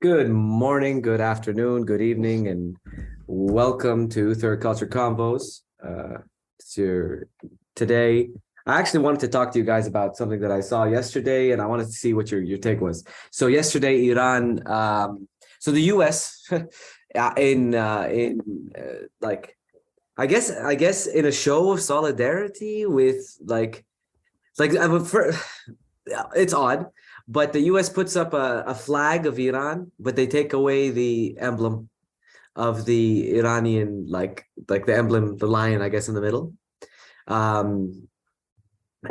Good morning, good afternoon, good evening, and welcome to Third Culture Convos. Today. I actually wanted to talk to you guys about something that I saw yesterday, and I wanted to see what your take was. So yesterday, Iran. So the U.S. Like I guess in a show of solidarity with it's odd, but the U.S. puts up a flag of Iran, but they take away the emblem of the Iranian, like the emblem, the lion, I guess, in the middle. Um,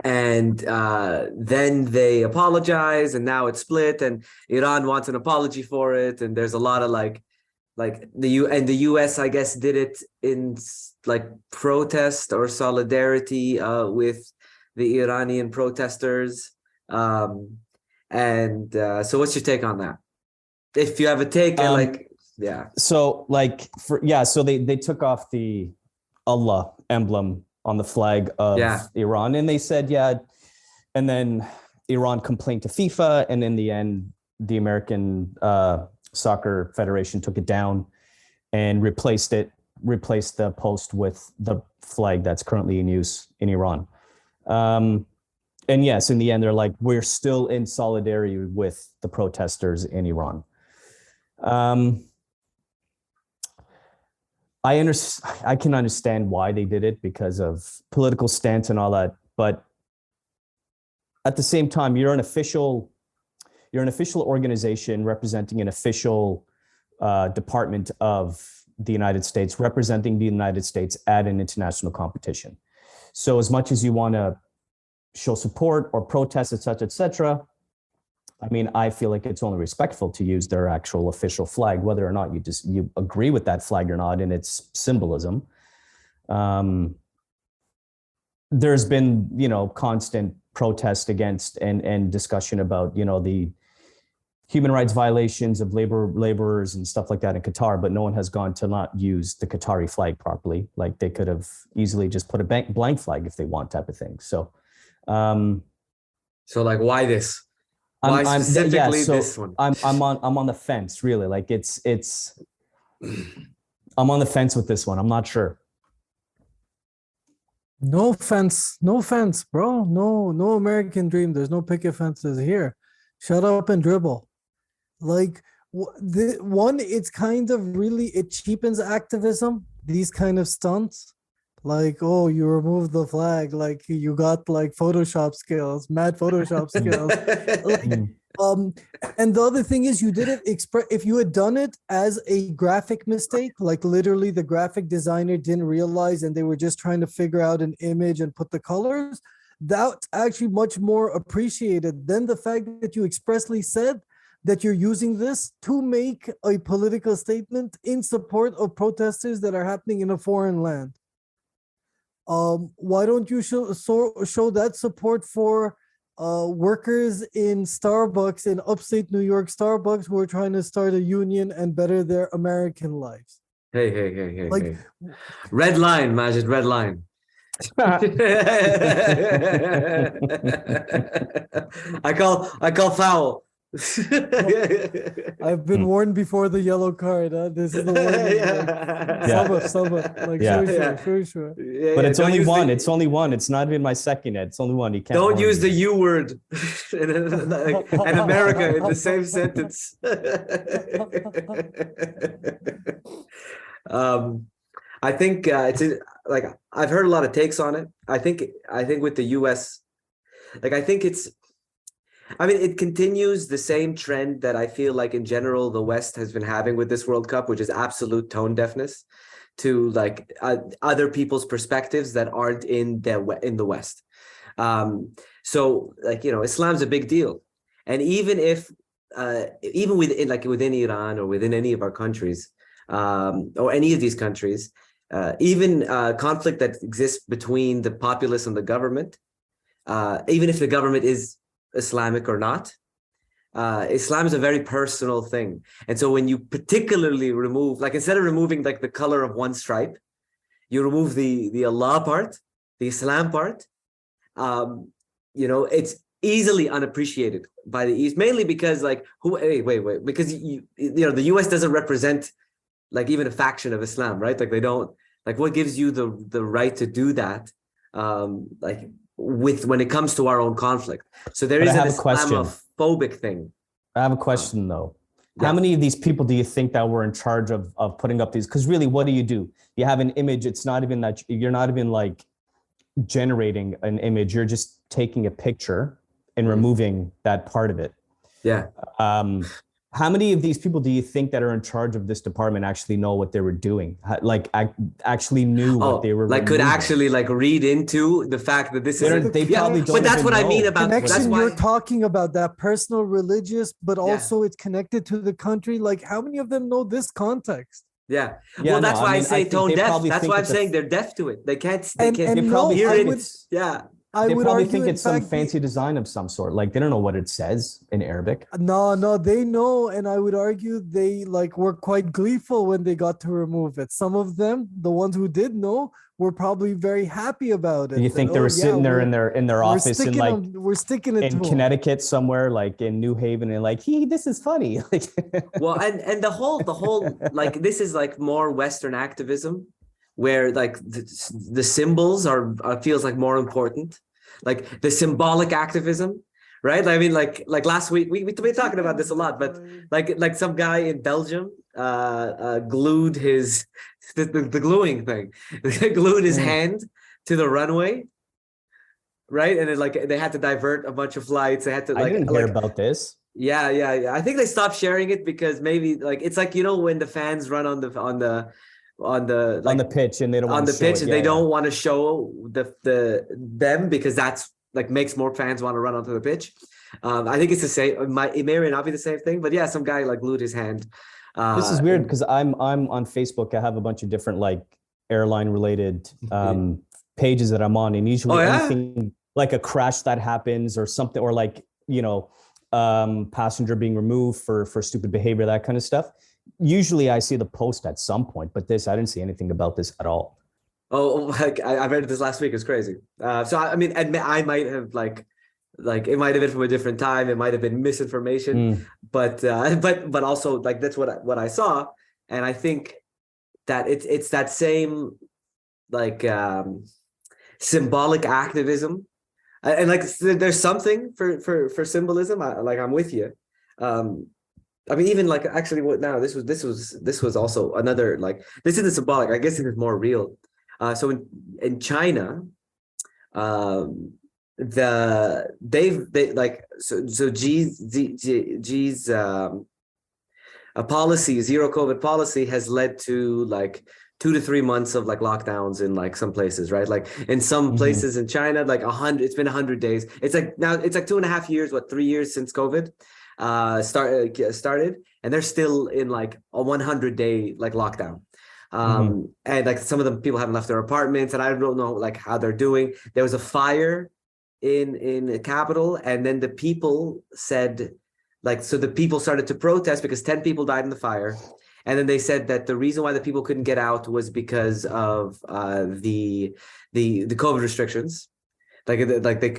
and then they apologize, and now it's split, and Iran wants an apology for it, and there's a lot of the U.S. I guess did it in like protest or solidarity with the Iranian protesters. So what's your take on that? If you have a take, yeah. So they took off the Allah emblem on the flag of Iran, and they said and then Iran complained to FIFA, and in the end the American Soccer Federation took it down and replaced the post with the flag that's currently in use in Iran. And yes, in the end, they're like, we're still in solidarity with the protesters in Iran. I can understand why they did it because of political stance and all that. But at the same time, you're an official organization representing an official department of the United States, representing the United States at an international competition. So as much as you want to show support or protest, et cetera, I mean, I feel like it's only respectful to use their actual official flag, whether or not you agree with that flag or not in its symbolism. There's been, constant protest against and discussion about, the human rights violations of laborers and stuff like that in Qatar, but no one has gone to not use the Qatari flag properly. Like they could have easily just put a blank flag if they want, type of thing. So why this? Why specifically this one? I'm on the fence, really. Like it's I'm on the fence with this one. I'm not sure. No fence, bro. No American dream. There's no picket fences here. Shut up and dribble. Like it's kind of really, it cheapens activism. These kind of stunts. Like, oh, you removed the flag, like you got like Photoshop skills, mad Photoshop skills. And the other thing is you didn't if you had done it as a graphic mistake, like literally the graphic designer didn't realize and they were just trying to figure out an image and put the colors, that's actually much more appreciated than the fact that you expressly said that you're using this to make a political statement in support of protesters that are happening in a foreign land. Why don't you show that support for workers in Starbucks in upstate New York, Starbucks, who are trying to start a union and better their American lives? Hey. Red line, Majid, red line. I call foul. I've been warned before the yellow card. This is the warning. Sure. But it's only one. It's only one. It's not even my second yet. It's only one. You can't. Don't use the U word and America in the same sentence. I think it's like I've heard a lot of takes on it. I think with the U.S., it continues the same trend that I feel like in general the West has been having with this World Cup, which is absolute tone deafness to other people's perspectives that aren't in the West. Islam's a big deal, and even within Iran or within any of our countries, or any of these countries, even conflict that exists between the populace and the government, even if the government is Islamic or not, Islam is a very personal thing. And so when you particularly remove, instead of removing the color of one stripe, you remove the Allah part, the Islam part, it's easily unappreciated. by the East, mainly because like wait, because the US doesn't represent like even a faction of Islam, right? Like they don't, like what gives you the right to do that? Like with when it comes to our own conflict. So there But is I an have a question. Islamophobic thing. I have a question though. Yeah. How many of these people do you think that were in charge of putting up these? Because really, what do? You have an image. It's not even that you're not even like generating an image. You're just taking a picture and removing that part of it. Yeah. How many of these people do you think that are in charge of this department actually know what they were doing? Like actually knew what they were like removing? could actually like read into the fact that this is they probably don't. But that's what I mean know. about connection that's why you're talking about, that personal religious, but also it's connected to the country. Like how many of them know this context? Yeah. Yeah, Well, that's no, why I I mean, say I think tone they deaf. probably That's think why I'm that the- saying they're deaf to it. They can't And They probably hear think it. Yeah. I They would probably argue, think in it's some fact, fancy design of some sort. Like they don't know what it says in Arabic. No, they know, and I would argue they like were quite gleeful when they got to remove it. Some of them, the ones who did know, were probably very happy about it. Do you think they were sitting there in their office in like we're sticking it in to 'em. Connecticut somewhere, like in New Haven, and like, this is funny. Like, Well, and the whole like this is like more Western activism, where like the symbols are feels like more important, like the symbolic activism, right? I mean, like last week we've been talking about this a lot, but like some guy in Belgium glued his the gluing thing, glued his hand to the runway, right? And it, like they had to divert a bunch of flights. They had to I didn't hear about this. Yeah. I think they stopped sharing it because maybe like it's like when the fans run on the pitch and they don't on want the to show pitch it. and they don't want to show them because that's like makes more fans want to run onto the pitch. I think it's the same. It may or may not be the same thing, but yeah, some guy like glued his hand. This is weird because I'm on Facebook. I have a bunch of different like airline related pages that I'm on, and usually anything like a crash that happens or something, or like passenger being removed for stupid behavior, that kind of stuff. Usually I see the post at some point, but I didn't see anything about this at all. Oh, like I read this last week. It's crazy. So I mean, I might have like it might have been from a different time. It might have been misinformation, but also like that's what I saw, and I think that it's that same like symbolic activism, and like there's something for symbolism. I'm with you. I mean, even like actually, what now? This was also another like this isn't symbolic. I guess it is more real. So in China, G's a policy, zero COVID policy, has led to like 2 to 3 months of like lockdowns in like some places, right? Like in some places in China, like 100, it's been 100 days. It's like now it's like 2.5 years, 3 years since COVID started, and they're still in like a 100-day like lockdown. And like some of the people haven't left their apartments, and I don't know like how they're doing. There was a fire in the capital, and then the people said like, so the people started to protest because 10 people died in the fire. And then they said that the reason why the people couldn't get out was because of the COVID restrictions. Like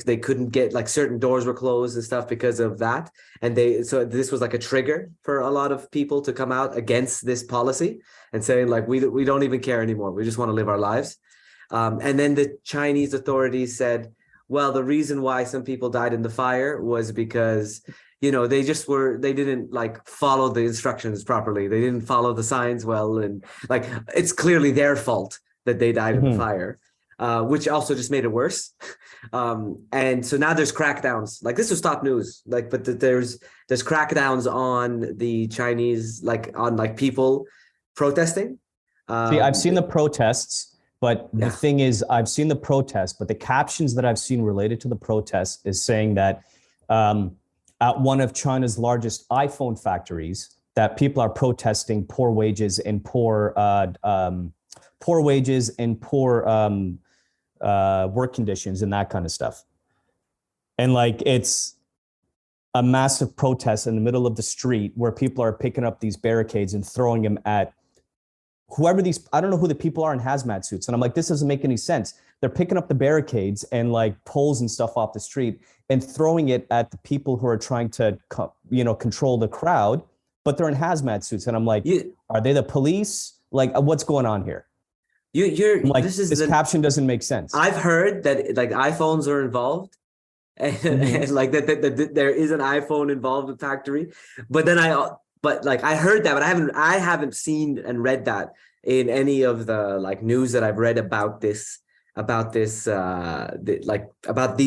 they couldn't get, like certain doors were closed and stuff because of that. And so this was like a trigger for a lot of people to come out against this policy and saying like, we don't even care anymore. We just want to live our lives. And then the Chinese authorities said, well, the reason why some people died in the fire was because they didn't like follow the instructions properly. They didn't follow the signs well. And like, it's clearly their fault that they died in the fire, which also just made it worse. And so now there's crackdowns. Like this was top news, like, but there's crackdowns on the Chinese, like on like people protesting. See, I've seen the protests. But the thing is, I've seen the protests, but the captions that I've seen related to the protests is saying that at one of China's largest iPhone factories, that people are protesting poor wages and poor work conditions and that kind of stuff. And like, it's a massive protest in the middle of the street where people are picking up these barricades and throwing them at whoever these, I don't know who the people are in hazmat suits. And I'm like, this doesn't make any sense. They're picking up the barricades and like poles and stuff off the street and throwing it at the people who are trying to, control the crowd, but they're in hazmat suits. And I'm like, are they the police? Like, what's going on here? You're I'm like, this caption doesn't make sense. I've heard that like iPhones are involved. And like that there is an iPhone involved with factory, but I heard that, but I haven't seen and read that in any of the like news that I've read about these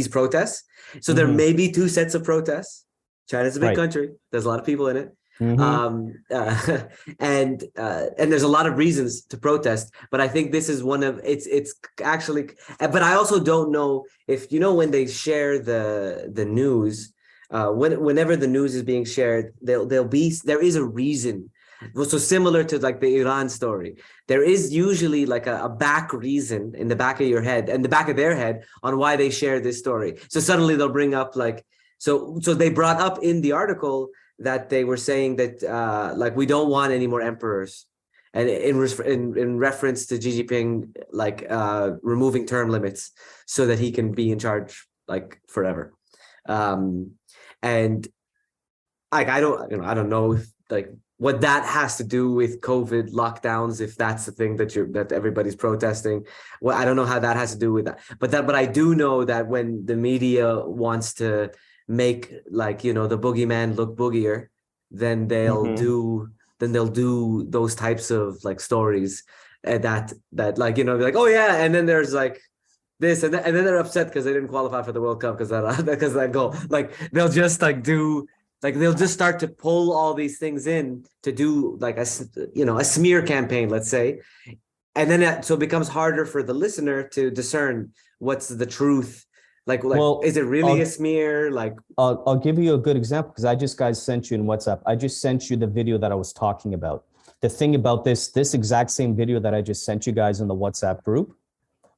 protests. So there may be two sets of protests. China's a big country. There's a lot of people in it. And there's a lot of reasons to protest, but I think this is one of it's actually, but I also don't know if when they share the news, whenever the news is being shared, there is a reason. So similar to like the Iran story, there is usually like a back reason in the back of your head and the back of their head on why they share this story. So suddenly they'll bring up like, so they brought up in the article that they were saying that like we don't want any more emperors, and in reference to Xi Jinping like removing term limits so that he can be in charge like forever, and like I don't know if like what that has to do with COVID lockdowns, if that's the thing that everybody's protesting. Well, I don't know how that has to do with that, but I do know that when the media wants to make like the boogeyman look boogier, then they'll do those types of like stories that like be like, oh yeah, and then there's like this and then they're upset because they didn't qualify for the World Cup because that goal. Like they'll just they'll just start to pull all these things in to do like a smear campaign, let's say, and then so it becomes harder for the listener to discern what's the truth. Like, well, is it really a smear? Like, I'll give you a good example because I just sent you in WhatsApp. I just sent you the video that I was talking about. The thing about this exact same video that I just sent you guys in the WhatsApp group,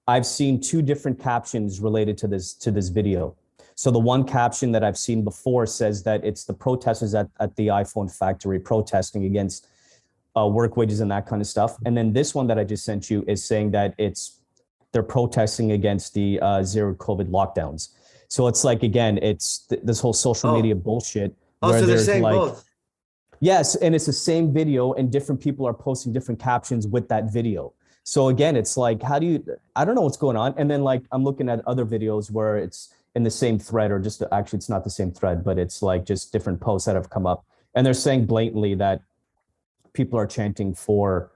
I've seen two different captions related to this video. So the one caption that I've seen before says that it's the protesters at the iPhone factory protesting against work wages and that kind of stuff. And then this one that I just sent you is saying that they're protesting against the zero COVID lockdowns. So it's like, again, it's this whole social media bullshit. So they're saying like, both. Yes, and it's the same video and different people are posting different captions with that video. So again, it's like, I don't know what's going on. And then like, I'm looking at other videos where it's in the same thread, or just actually it's not the same thread, but it's like just different posts that have come up. And they're saying blatantly that people are chanting for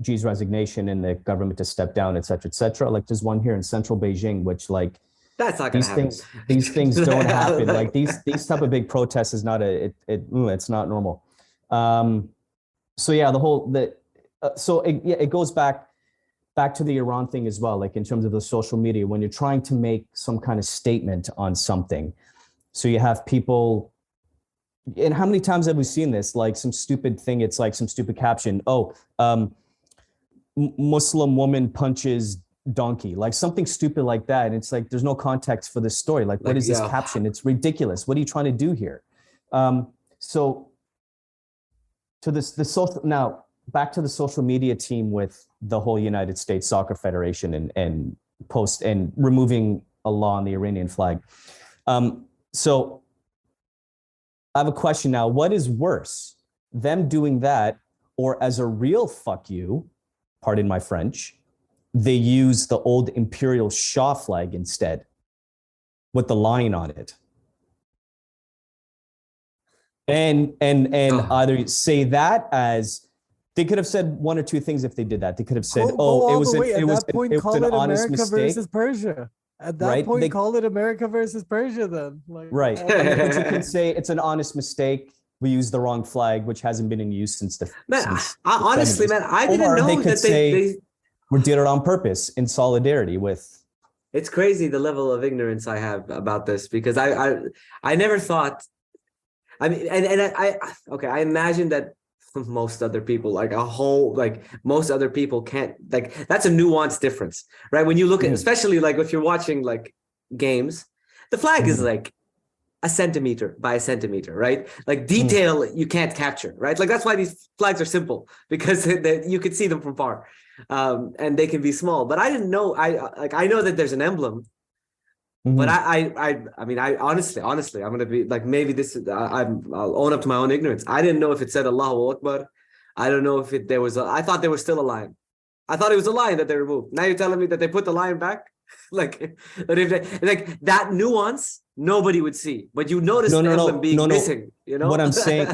Xi's resignation and the government to step down, et cetera, et cetera. Like there's one here in central Beijing, which like that's not gonna happen. These things don't happen. Like these type of big protests is not it's not normal. So yeah, it goes back to the Iran thing as well. Like in terms of the social media, when you're trying to make some kind of statement on something, so you have people. And how many times have we seen this? Like some stupid thing. It's like some stupid caption. Muslim woman punches donkey, like something stupid like that. And it's like, there's no context for this story. Like, what is this caption? It's ridiculous. What are you trying to do here? So to now back to the social media team with the whole United States Soccer Federation and removing a law on the Iranian flag. So I have a question now. What is worse, them doing that, or as a real fuck you, pardon my French, they use the old imperial Shah flag instead with the lion on it? And either say that as, they could have said one or two things if they did that. They could have said, it was an honest mistake. Versus Persia. At that point, call it America versus Persia then. Like, right. But you can say it's an honest mistake. We used the wrong flag, which hasn't been in use since the. Honestly, man, I didn't know that they we did it on purpose in solidarity with. It's crazy the level of ignorance I have about this, because I never thought. I mean, I imagine that most other people, most other people can't, like, that's a nuanced difference, right? When you look at, especially like if you're watching like games, the flag is like a centimeter by a centimeter, right? Like detail you can't capture, right? Like that's why these flags are simple, because you could see them from far, and they can be small. But I didn't know. I know that there's an emblem, but I mean, I honestly, I'm gonna be like, maybe this is, I'll own up to my own ignorance. I didn't know if it said Allahu Akbar. I don't know if there was I thought there was still a lion. I thought it was a lion that they removed. Now you're telling me that they put the lion back? Like, but if they, like that nuance, nobody would see. But you notice the emblem being missing. You know what I'm saying.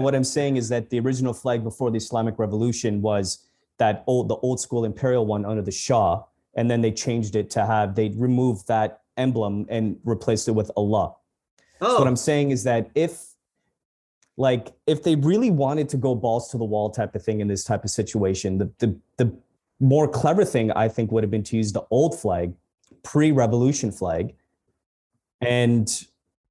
What I'm saying is that the original flag before the Islamic Revolution was the old school imperial one under the Shah, and then they changed it to they removed that emblem and replaced it with Allah. So what I'm saying is that if they really wanted to go balls to the wall type of thing in this type of situation, the more clever thing I think would have been to use the old flag, pre-revolution flag, and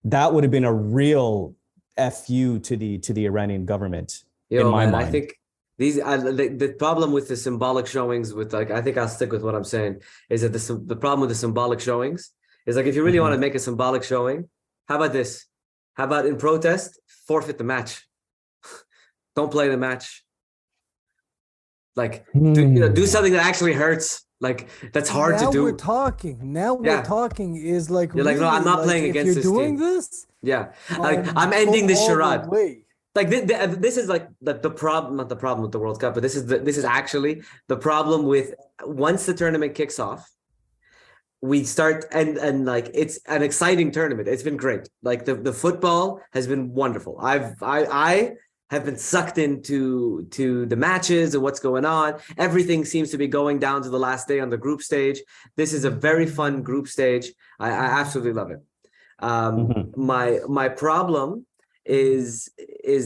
that would have been a real FU to the Iranian government. In my mind, I think the problem with the symbolic showings, with like, I think I'll stick with what I'm saying, is that the problem with the symbolic showings is like, if you really want to make a symbolic showing, how about this? How about in protest, forfeit the match? Don't play the match. Like, do something that actually hurts. Like, that's hard to do. Now we're talking. We're talking is like, you're really, like, no, I'm not like, playing against this team. If you're doing this, yeah, like, I'm ending this charade. Way. Like this is like the problem, not the problem with the World Cup, but this is actually the problem with, once the tournament kicks off, we start and like, it's an exciting tournament. It's been great. Like the football has been wonderful. I have been sucked into the matches and what's going on. Everything seems to be going down to the last day on the group stage. This is a very fun group stage. I absolutely love it. My problem is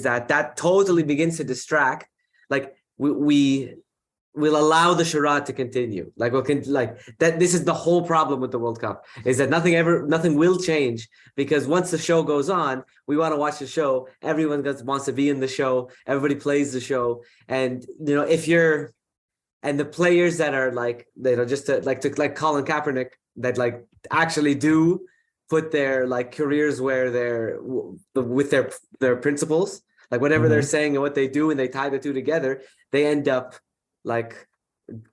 that totally begins to distract. Like we'll allow the charade to continue. Like that. This is the whole problem with the World Cup, is that nothing will change, because once the show goes on, we want to watch the show. Everyone wants to be in the show. Everybody plays the show, and and the players that are like, just like Colin Kaepernick, that like actually do put their like careers where they're with their principles, like whatever they're saying and what they do, and they tie the two together, they end up like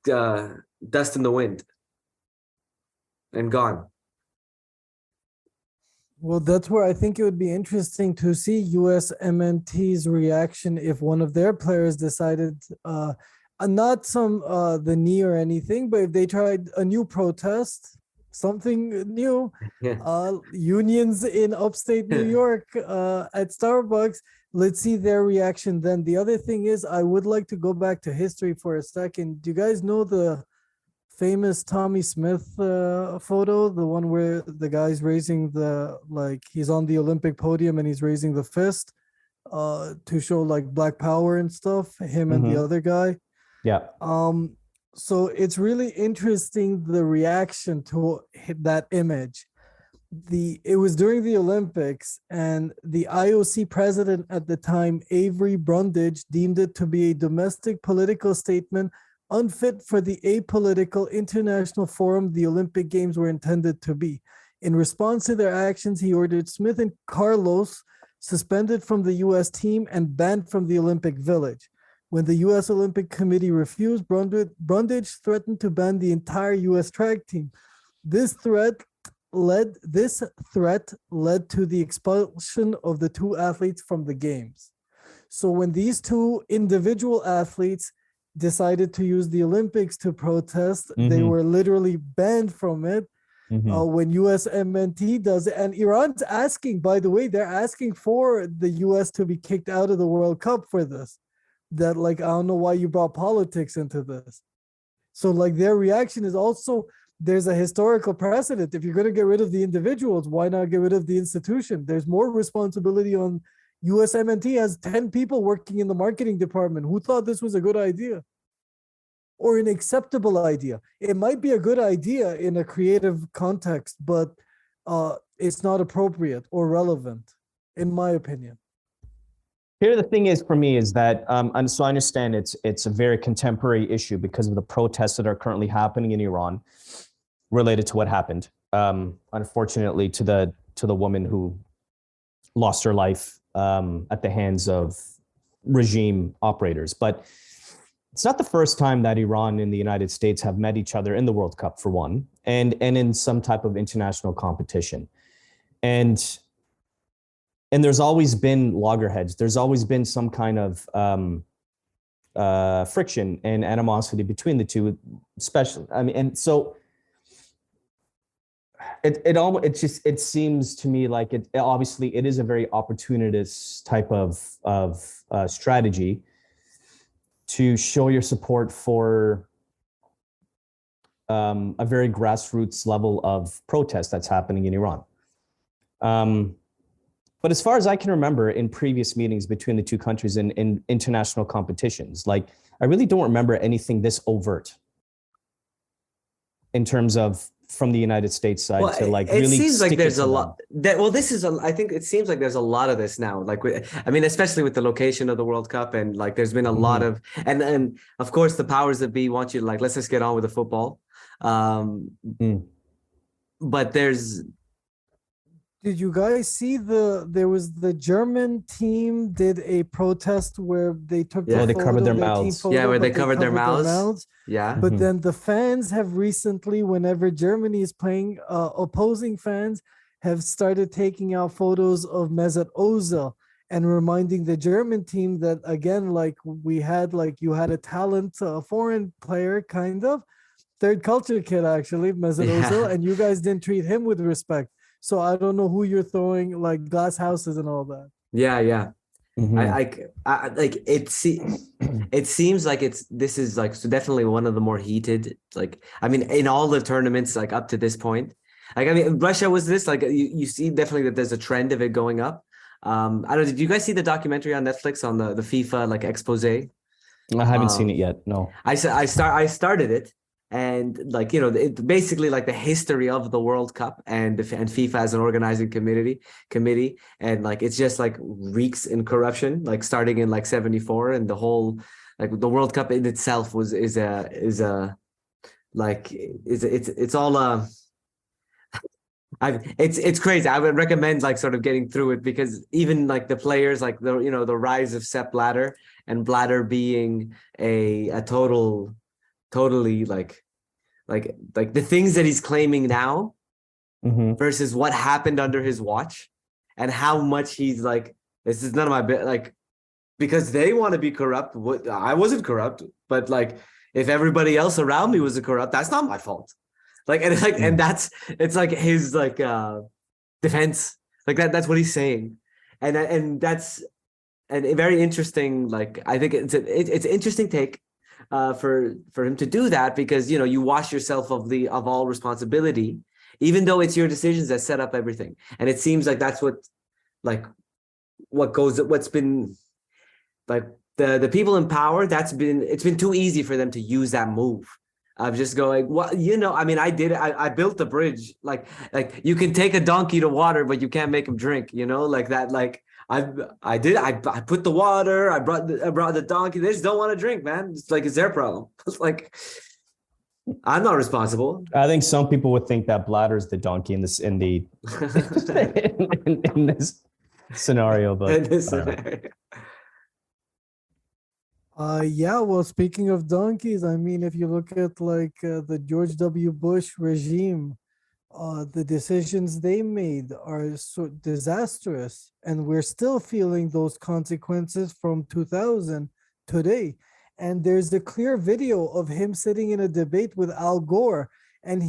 dust in the wind and gone. Well, that's where I think it would be interesting to see USMNT's reaction if one of their players decided, not the knee or anything, but if they tried a new protest, something new, unions in upstate New York at Starbucks. Let's see their reaction then. The other thing is, I would like to go back to history for a second. Do you guys know the famous Tommy Smith photo? The one where the guy's raising he's on the Olympic podium and he's raising the fist to show like Black Power and stuff, him and the other guy. Yeah. So it's really interesting, the reaction to that image. It was during the Olympics, and the IOC president at the time, Avery Brundage, deemed it to be a domestic political statement unfit for the apolitical international forum the Olympic Games were intended to be. In response to their actions, he ordered Smith and Carlos suspended from the U.S. team and banned from the Olympic Village. When the U.S. Olympic Committee refused, Brundage threatened to ban the entire U.S. track team. This threat led to the expulsion of the two athletes from the games. So when these two individual athletes decided to use the Olympics to protest, they were literally banned from it. When USMNT does it, and Iran's asking, by the way, they're asking for the US to be kicked out of the World Cup for this. That, like, I don't know why you brought politics into this. So like their reaction is also, there's a historical precedent. If you're going to get rid of the individuals, why not get rid of the institution? There's more responsibility on USMNT. Has 10 people working in the marketing department. Who thought this was a good idea or an acceptable idea? It might be a good idea in a creative context, but it's not appropriate or relevant, in my opinion. Here, the thing is for me is that, and so I understand it's a very contemporary issue because of the protests that are currently happening in Iran related to what happened. Unfortunately, to the woman who lost her life at the hands of regime operators. But it's not the first time that Iran and the United States have met each other in the World Cup, for one, and in some type of international competition. And there's always been loggerheads. There's always been some kind of friction and animosity between the two, especially. I mean, and so it seems to me like it obviously it is a very opportunist type of strategy to show your support for a very grassroots level of protest that's happening in Iran. But as far as I can remember, in previous meetings between the two countries in international competitions, like I really don't remember anything this overt in terms of from the United States side to like really. It seems like there's a lot that. Well, I think it seems like there's a lot of this now. Like, I mean, especially with the location of the World Cup, and like there's been a lot of, and of course the powers that be want you to like, let's just get on with the football. But there's. Did you guys see there was the German team did a protest where they took the they photo, covered their team mouths. photo, Where but they covered their mouths. Yeah. But then the fans have recently, whenever Germany is playing, opposing fans have started taking out photos of Mesut Ozil and reminding the German team that, again, like we had, like you had a talent, a foreign player, kind of third culture kid, actually, Mesut Ozil, and you guys didn't treat him with respect. So I don't know who you're throwing like glass houses and all that. Yeah. I like it. It seems like this is like so definitely one of the more heated. Like I mean, in all the tournaments like up to this point, like I mean, Russia was this like you see definitely that there's a trend of it going up. I don't know. Did you guys see the documentary on Netflix on the FIFA like expose? I haven't seen it yet. No, I started it. And like, you know, it basically like the history of the World Cup and FIFA as an organizing committee. And like, it's just like reeks in corruption, like starting in like 74 and the whole, like the World Cup in itself it's crazy. I would recommend like sort of getting through it because even like the players, like the rise of Sepp Blatter and Blatter being a totally like the things that he's claiming now versus what happened under his watch and how much he's like, this is none of my bit, like, because they want to be corrupt. I wasn't corrupt, but like, if everybody else around me was corrupt, that's not my fault. Like, and it's like, and it's like his like defense, like that's what he's saying. And that's a very interesting, like, I think it's an interesting take. For him to do that because you wash yourself of all responsibility, even though it's your decisions that set up everything. And it seems like that's what's been like the people in power. It's been too easy for them to use that move of just going, well, I mean, I did it. I built the bridge. Like you can take a donkey to water, but you can't make him drink. Like that. Like. I put the water, I brought the donkey. They just don't want to drink, man. It's like, it's their problem. It's like, I'm not responsible. I think some people would think that Blatter's the donkey in this scenario, but yeah, well, speaking of donkeys, I mean, if you look at like the George W. Bush regime, the decisions they made are so disastrous, and we're still feeling those consequences from 2000 today. And there's a clear video of him sitting in a debate with Al Gore, and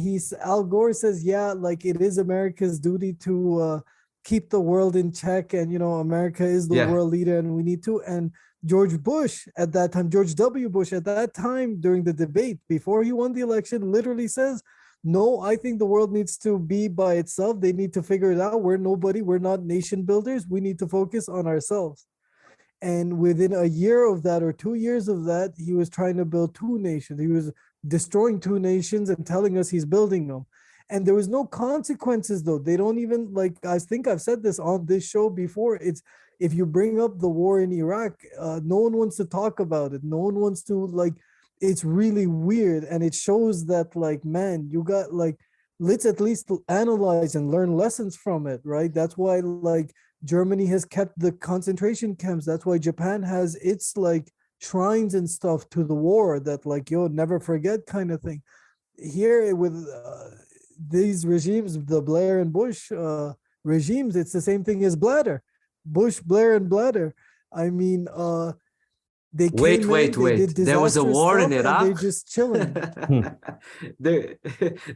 Al Gore says, yeah, like it is America's duty to keep the world in check, and America is the world leader, and we need to. And George W. Bush at that time during the debate before he won the election literally says, no, I think the world needs to be by itself. They need to figure it out. We're nobody. We're not nation builders. We need to focus on ourselves. And within a year of that or 2 years of that, he was trying to build two nations. He was destroying two nations and telling us he's building them. And there was no consequences, though. They don't even, like, I think I've said this on this show before. It's, if you bring up the war in Iraq, no one wants to talk about it. No one wants to, like, it's really weird, and it shows that, like, man, you got, like, let's at least analyze and learn lessons from it, right? That's why, like, Germany has kept the concentration camps. That's why Japan has its like shrines and stuff to the war that like, yo, never forget kind of thing. Here with these regimes, the Blair and Bush regimes, it's the same thing as Blatter. Bush, Blair, and Blatter. I mean, they came Wait. did There was a disastrous war in stuff, and Iraq. they're just chilling. there,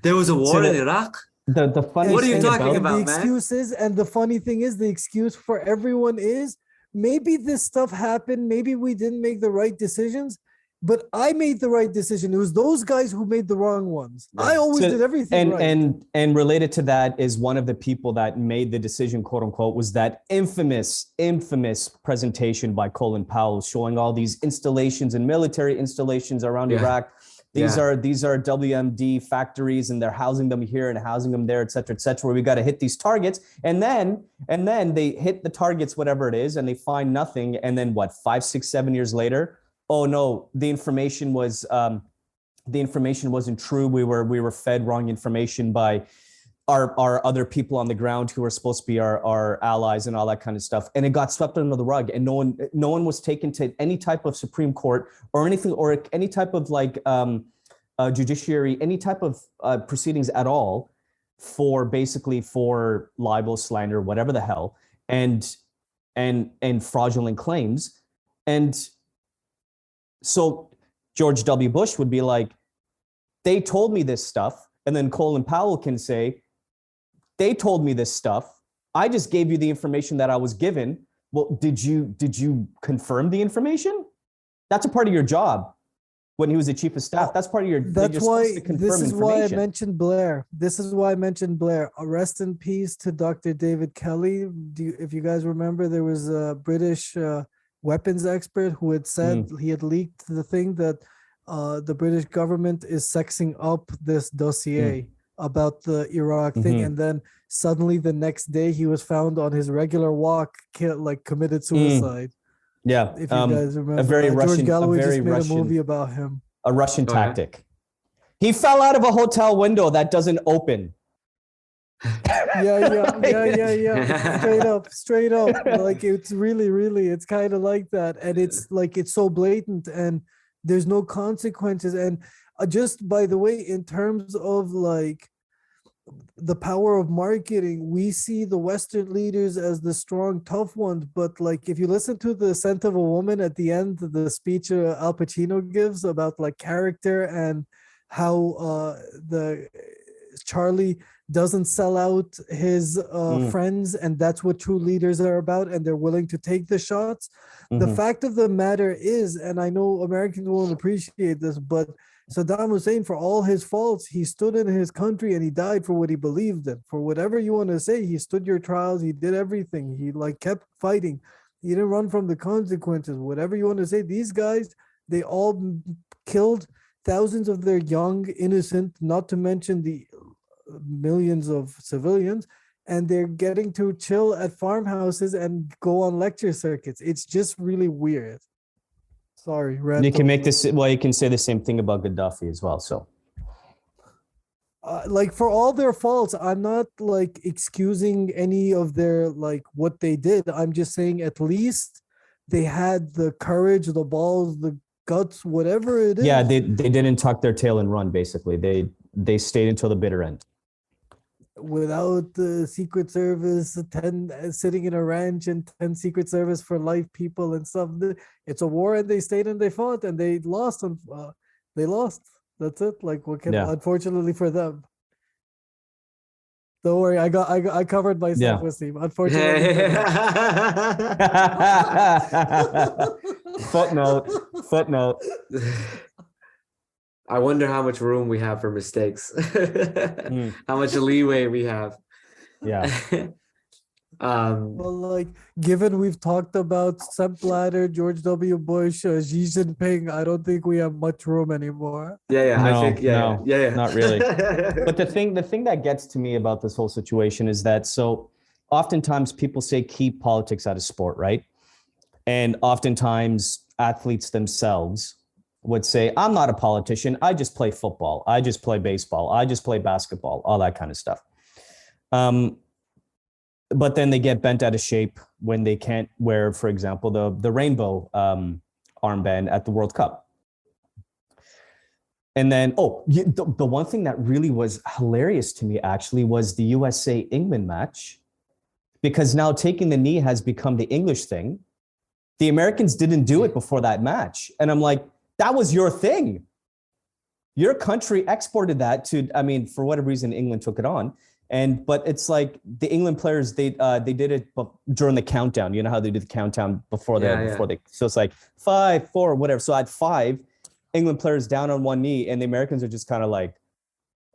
there was a war in Iraq. The funny What are you thing talking And about, the man? excuse is, and the funny thing is, the excuse for everyone is maybe this stuff happened, maybe we didn't make the right decisions, but I made the right decision. It was those guys who made the wrong ones. Yeah. I always did everything right. And related to that is one of the people that made the decision, quote unquote, was that infamous presentation by Colin Powell showing all these installations and military installations around Iraq. These are WMD factories, and they're housing them here and housing them there, et cetera, where we got to hit these targets. And then they hit the targets, whatever it is, and they find nothing. And then what, 5, 6, 7 years later, oh no, the information wasn't true. We were fed wrong information by our other people on the ground who were supposed to be our allies and all that kind of stuff. And it got swept under the rug, and no one was taken to any type of Supreme Court or anything, or any type of like judiciary, any type of proceedings at all for libel, slander, whatever the hell, and fraudulent claims. And so George W. Bush would be like, they told me this stuff. And then Colin Powell can say, they told me this stuff. I just gave you the information that I was given. Well, did you confirm the information? That's a part of your job. When he was the chief of staff, that's part of your. That's why. This is why I mentioned Blair. Rest in peace to Dr. David Kelly. If you guys remember, there was a British weapons expert who had said he had leaked the thing that the British government is sexing up this dossier about the Iraq thing, and then suddenly the next day he was found on his regular walk, committed suicide. Yeah, if you guys remember, a very Russian, George Galloway just made Russian, a movie about him. A Russian tactic. He fell out of a hotel window that doesn't open. Yeah. Straight up. Like it's really, it's kind of like that, and it's like it's so blatant, and there's no consequences. And just by the way, in terms of like the power of marketing, we see the Western leaders as the strong, tough ones. But like, if you listen to the Scent of a Woman at the end of the speech Al Pacino gives about like character and how the Charlie doesn't sell out his friends, and that's what true leaders are about, and they're willing to take the shots. The fact of the matter is, and I know Americans won't appreciate this, but Saddam Hussein, for all his faults, he stood in his country and he died for what he believed in. For whatever you want to say, he stood your trials, he did everything. He like kept fighting. He didn't run from the consequences. Whatever you want to say, these guys, they all killed thousands of their young, innocent, not to mention the millions of civilians, and they're getting to chill at farmhouses and go on lecture circuits. It's just really weird. Sorry, you can make this. Well, you can say the same thing about Gaddafi as well. So, like for all their faults, I'm not like excusing any of their like what they did. I'm just saying at least they had the courage, the balls, the guts, whatever it is. Yeah, they didn't tuck their tail and run. Basically, they stayed until the bitter end. Without the Secret Service, 10 sitting in a ranch and 10 Secret Service for life people and stuff. It's a war, and they stayed and they fought and they lost. And they lost. That's it. Like what can unfortunately for them. Don't worry, I covered myself with Waseem. Unfortunately. Footnote. I wonder how much room we have for mistakes. How much leeway we have. Yeah. Well, like, given we've talked about Sepp Blatter, George W. Bush, Xi Jinping, I don't think we have much room anymore. Not really. But the thing that gets to me about this whole situation is that so oftentimes people say keep politics out of sport, right? And oftentimes athletes themselves would say, I'm not a politician. I just play football. I just play baseball. I just play basketball, all that kind of stuff. but then they get bent out of shape when they can't wear, for example, the rainbow armband at the World Cup. And then, the one thing that really was hilarious to me actually was the USA-England match, because now taking the knee has become the English thing. The Americans didn't do it before that match. And I'm like, that was your thing. Your country exported that to, I mean, for whatever reason, England took it on. But it's like the England players, they did it during the countdown. You know how they do the countdown before they, so it's like 5, 4, whatever. So at 5, England players down on one knee, and the Americans are just kind of like,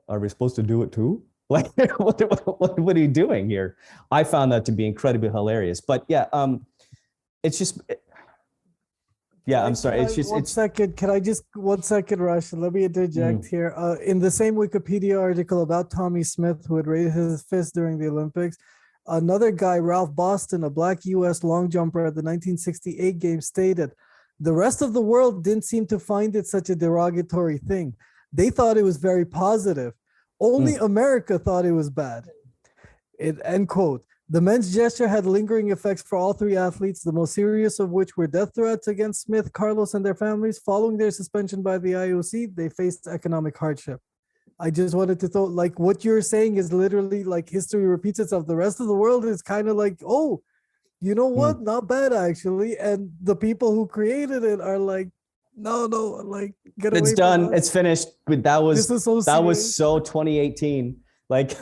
are we supposed to do it too? Like, what are you doing here? I found that to be incredibly hilarious. But yeah, it's just, yeah, I'm sorry. It's just, one second, Rashed? Let me interject here. In the same Wikipedia article about Tommy Smith, who had raised his fist during the Olympics, another guy, Ralph Boston, a black U.S. long jumper at the 1968 Games, stated, the rest of the world didn't seem to find it such a derogatory thing. They thought it was very positive. Only America thought it was bad. End quote. The men's gesture had lingering effects for all 3 athletes, the most serious of which were death threats against Smith, Carlos, and their families. Following their suspension by the IOC, they faced economic hardship. I just wanted to throw, like, what you're saying is literally like history repeats itself. The rest of the world is kind of like, oh, you know what? Not bad, actually. And the people who created it are like, no, like, get away. It's done. It's finished. But that was so 2018. Like,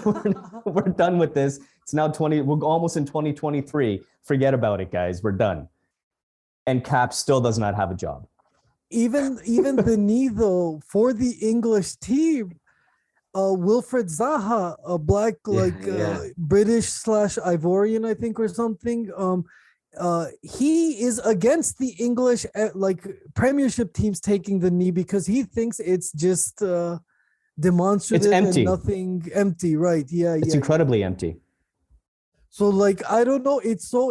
we're done with this. It's now we're almost in 2023. Forget about it, guys. We're done. And Cap still does not have a job. Even the knee, though, for the English team, Wilfred Zaha, a black, British / Ivorian, I think, or something. He is against the English Premiership teams taking the knee because he thinks it's just demonstrative. It's empty. And nothing empty, right? Yeah, it's incredibly empty. So, like, I don't know.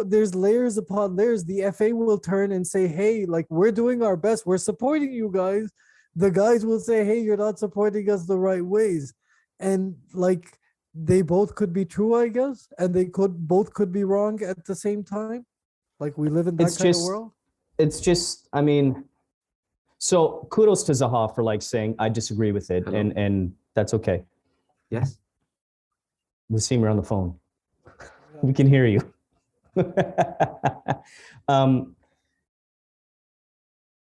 There's layers upon layers. The FA will turn and say, hey, like, we're doing our best. We're supporting you guys. The guys will say, hey, you're not supporting us the right ways. And, like, they both could be true, I guess. And they both could be wrong at the same time. Like, we live in that kind of world. It's just, I mean, so kudos to Zaha for, like, saying, I disagree with it. And that's okay. Yes. Waseem, you're on the phone. We can hear you. Yeah,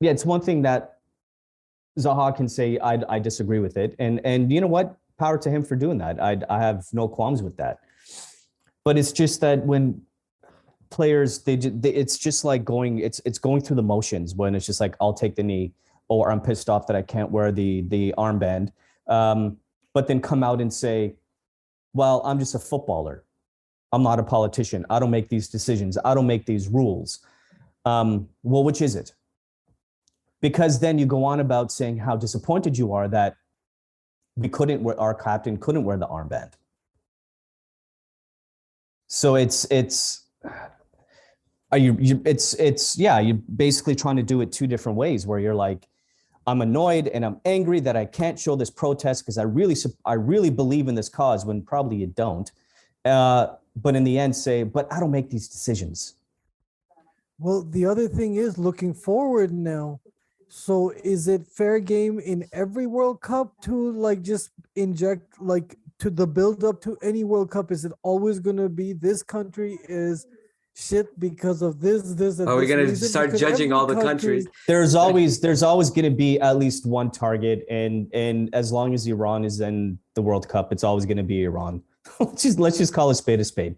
it's one thing that Zaha can say, I disagree with it. And you know what? Power to him for doing that. I have no qualms with that. But it's just that when players, it's just like it's going through the motions when it's just like, I'll take the knee, or I'm pissed off that I can't wear the armband. But then come out and say, well, I'm just a footballer. I'm not a politician. I don't make these decisions. I don't make these rules. Well, which is it? Because then you go on about saying how disappointed you are that our captain couldn't wear the armband. So you're basically trying to do it 2 different ways, where you're like, I'm annoyed and I'm angry that I can't show this protest because I really believe in this cause, when probably you don't. But in the end say, but I don't make these decisions. Well, the other thing is looking forward now. So is it fair game in every World Cup to, like, just inject, like, to the build up to any World Cup? Is it always going to be this country is shit because of this, and are we going to reason? start Because judging all the countries? There's always going to be at least one target. And as long as Iran is in the World Cup, it's always going to be Iran. Let's just call a spade.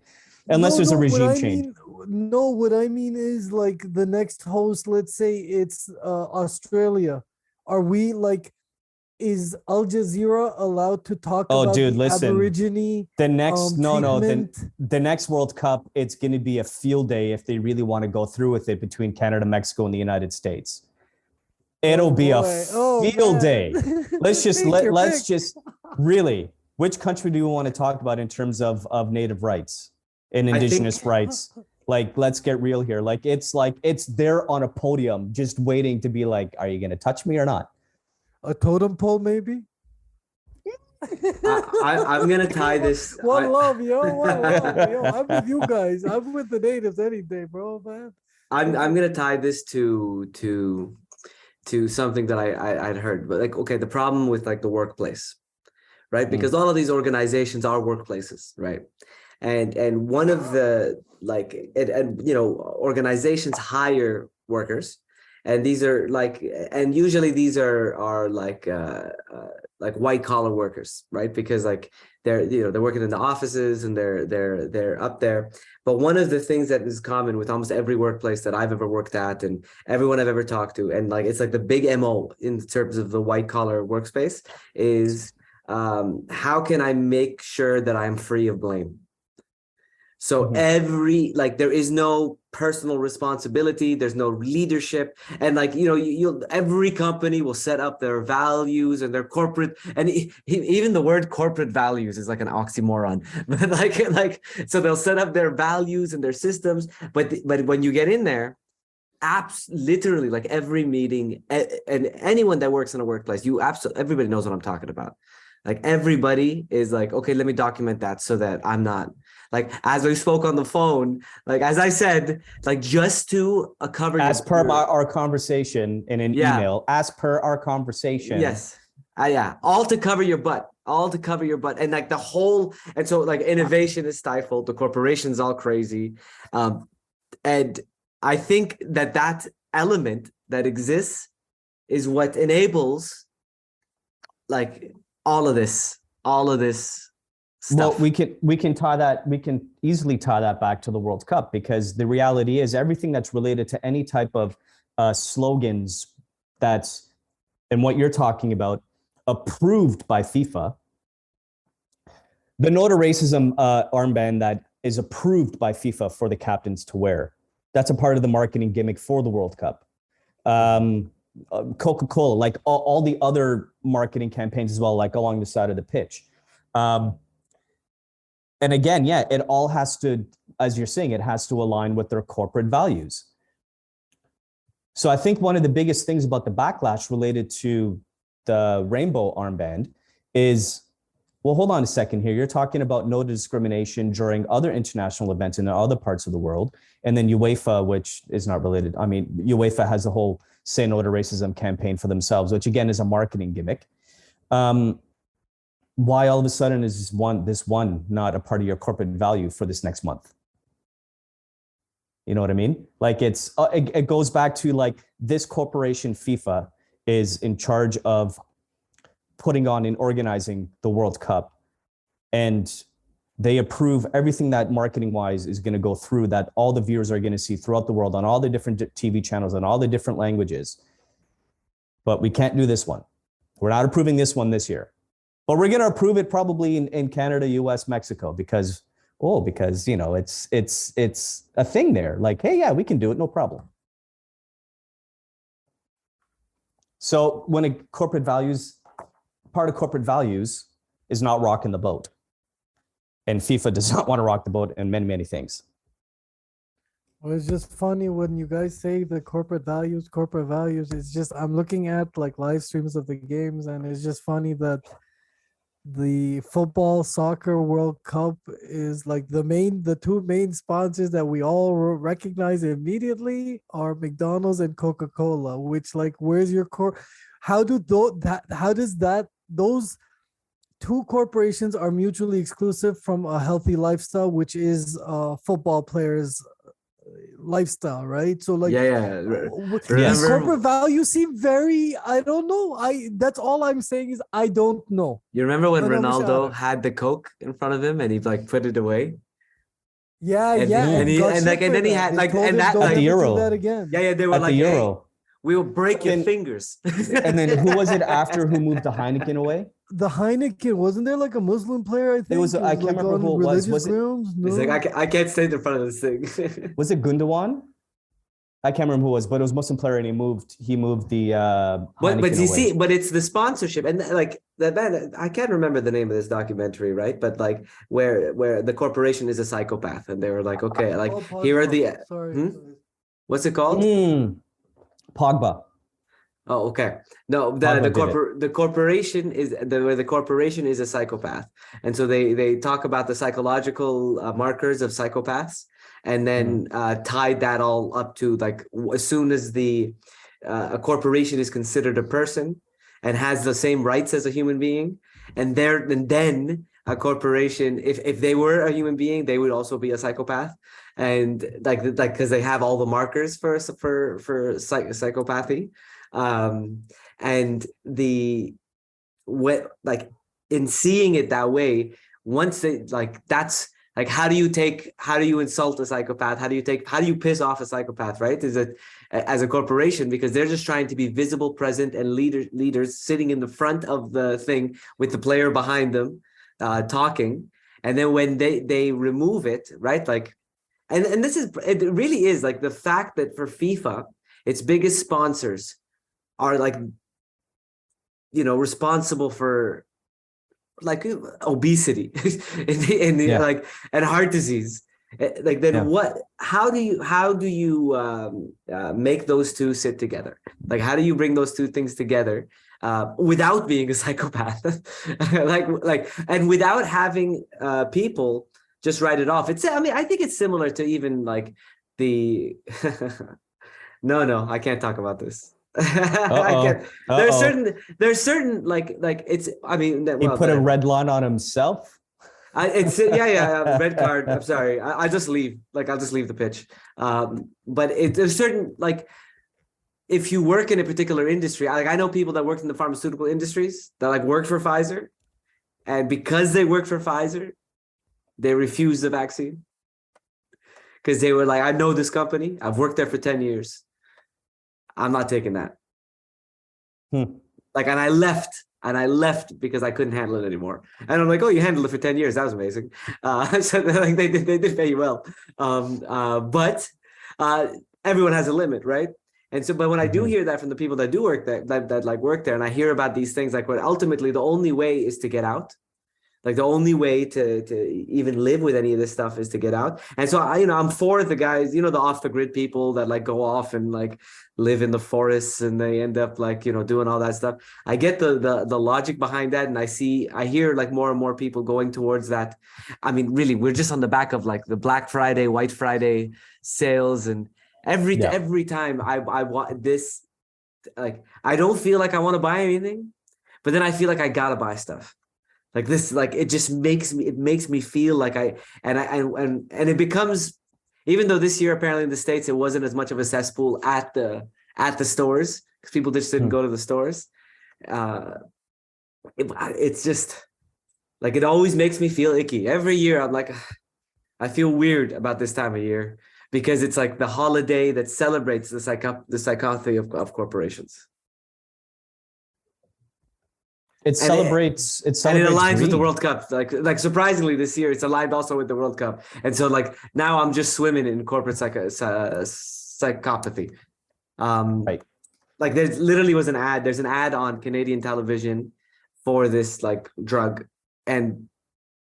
Unless there's a regime change. What I mean is, like, the next host, let's say it's Australia. Are we, like, is Al Jazeera allowed to talk about the Aborigine the next treatment? the next World Cup, it's going to be a field day if they really want to go through with it between Canada, Mexico, and the United States. It'll be a field day. Let's just really, which country do you want to talk about in terms of native rights and indigenous rights? Like, let's get real here. Like it's there on a podium just waiting to be like, are you going to touch me or not? A totem pole, maybe? I'm gonna tie this. One love, yo. One love, yo. I'm with you guys. I'm with the natives any day, bro, man. I'm gonna tie this to something that I'd heard, but like, okay, the problem with like the workplace, right? Because all of these organizations are workplaces, right? And one of the like and you know, organizations hire workers, and these are like, and usually these are like white collar workers, right? Because like they're, you know, they're working in the offices and they're up there. But one of the things that is common with almost every workplace that I've ever worked at and everyone I've ever talked to, and like it's like the big MO in terms of the white collar workspace is how can I make sure that I'm free of blame? So every, like, there is no personal responsibility, there's no leadership, and like, you know, you'll every company will set up their values and their corporate, and even the word corporate values is like an oxymoron. But like so they'll set up their values and their systems, but when you get in there, apps literally like every meeting and anyone that works in a workplace, you absolutely, everybody knows what I'm talking about. Like everybody is like, okay, let me document that so that I'm not like, as we spoke on the phone, like as I said, like just to cover as per our conversation in an email, as per our conversation. Yes. Yeah. All to cover your butt. All to cover your butt. And like the whole, and so like innovation is stifled. The corporation's all crazy. And I think that element that exists is what enables like all of this stuff. Well, we can easily tie that back to the World Cup, because the reality is everything that's related to any type of slogans that's, and what you're talking about, approved by FIFA, the No to Racism armband that is approved by FIFA for the captains to wear, that's a part of the marketing gimmick for the World Cup. Coca-Cola, like all the other marketing campaigns as well, like along the side of the pitch. And again, yeah, it all has to, as you're saying, it has to align with their corporate values. So I think one of the biggest things about the backlash related to the rainbow armband is, well, hold on a second here. You're talking about no discrimination during other international events in other parts of the world. And then UEFA, which is not related. I mean, UEFA has the whole Say No to Racism campaign for themselves, which again is a marketing gimmick. Why all of a sudden is this one not a part of your corporate value for this next month? You know what I mean? Like it goes back to like this corporation, FIFA, is in charge of putting on and organizing the World Cup, and they approve everything that marketing wise is going to go through, that all the viewers are going to see throughout the world on all the different TV channels and all the different languages. But we can't do this one. We're not approving this one this year, but we're going to approve it probably in Canada, US, Mexico, because you know, it's a thing there. Like, hey, yeah, we can do it. No problem. So when part of corporate values is not rocking the boat. And FIFA does not want to rock the boat in many, many things. Well, it's just funny when you guys say the corporate values. It's just, I'm looking at like live streams of the games, and it's just funny that the football soccer World Cup is like the two main sponsors that we all recognize immediately are McDonald's and Coca-Cola, which like, where's your how does those two corporations are mutually exclusive from a healthy lifestyle, which is football players' lifestyle, right? So like, these corporate values seem very, I don't know. That's all I'm saying is I don't know. You remember when Ronaldo had the Coke in front of him and he like put it away? Yeah, and then he had like, and that like the Euro. That again. Yeah, they were at like, the Euro. Hey, we will break your fingers. And then who was it after who moved the Heineken away? The Heineken, wasn't there like a Muslim player? I think it was. I can't remember who it was. Was it? No? It's like I can't stand in front of this thing. Was it Gundogan? I can't remember who it was, but it was a Muslim player, and he moved the. But you away. see, but it's the sponsorship, and like that man. I can't remember the name of this documentary, right? But like where the corporation is a psychopath, and they were like, okay, like here are the. Sorry. What's it called? Pogba. Oh, okay. No, Harvard did it. the corporation is the corporation is a psychopath, and so they talk about the psychological markers of psychopaths, and then tied that all up to like as soon as the a corporation is considered a person and has the same rights as a human being, and then a corporation, if they were a human being, they would also be a psychopath, and like because they have all the markers for psychopathy. And the what like in seeing it that way, once they like that's like how do you insult a psychopath? How do you piss off a psychopath, right? Is it as a corporation, because they're just trying to be visible, present, and leaders sitting in the front of the thing with the player behind them, talking. And then when they remove it, right? Like, and this is, it really is like the fact that for FIFA, its biggest sponsors are like, responsible for like obesity like and heart disease. Like then how do you make those two sit together? Like how do you bring those two things together without being a psychopath? And without having people just write it off. I think it's similar to even like the no, I can't talk about this. I can't. There's certain like it's, he put a red line on himself. Red card. I'm sorry. I just leave. Like I'll just leave the pitch. But there's certain like if you work in a particular industry, I know people that worked in the pharmaceutical industries that like worked for Pfizer, and because they worked for Pfizer, they refused the vaccine because they were like, I know this company. I've worked there for 10 years. I'm not taking that. Like, and I left because I couldn't handle it anymore. And I'm like, oh, you handled it for 10 years. That was amazing. So like they did pay you well. But everyone has a limit, right? And so, but when I do hear that from the people that do work there, that like work there, and I hear about these things, like, what ultimately the only way is to get out. Like the only way to even live with any of this stuff is to get out. And so I'm for the guys, the off the grid people that like go off and like live in the forests and they end up like, doing all that stuff. I get the logic behind that. And I hear like more and more people going towards that. Really, we're just on the back of like the Black Friday, White Friday sales. And every time I want this, like, I don't feel like I want to buy anything, but then I feel like I gotta buy stuff. Like this, like it just makes me feel like and it becomes, even though this year apparently in the States it wasn't as much of a cesspool at the stores because people just didn't go to the stores. It's just like it always makes me feel icky. Every year I'm like, I feel weird about this time of year because it's like the holiday that celebrates the psychopathy of corporations. It celebrates and it aligns greed. with the World Cup. Like surprisingly this year it's aligned also with the World Cup. And so like now I'm just swimming in corporate psychopathy. Right. Like there's an ad on Canadian television for this like drug, and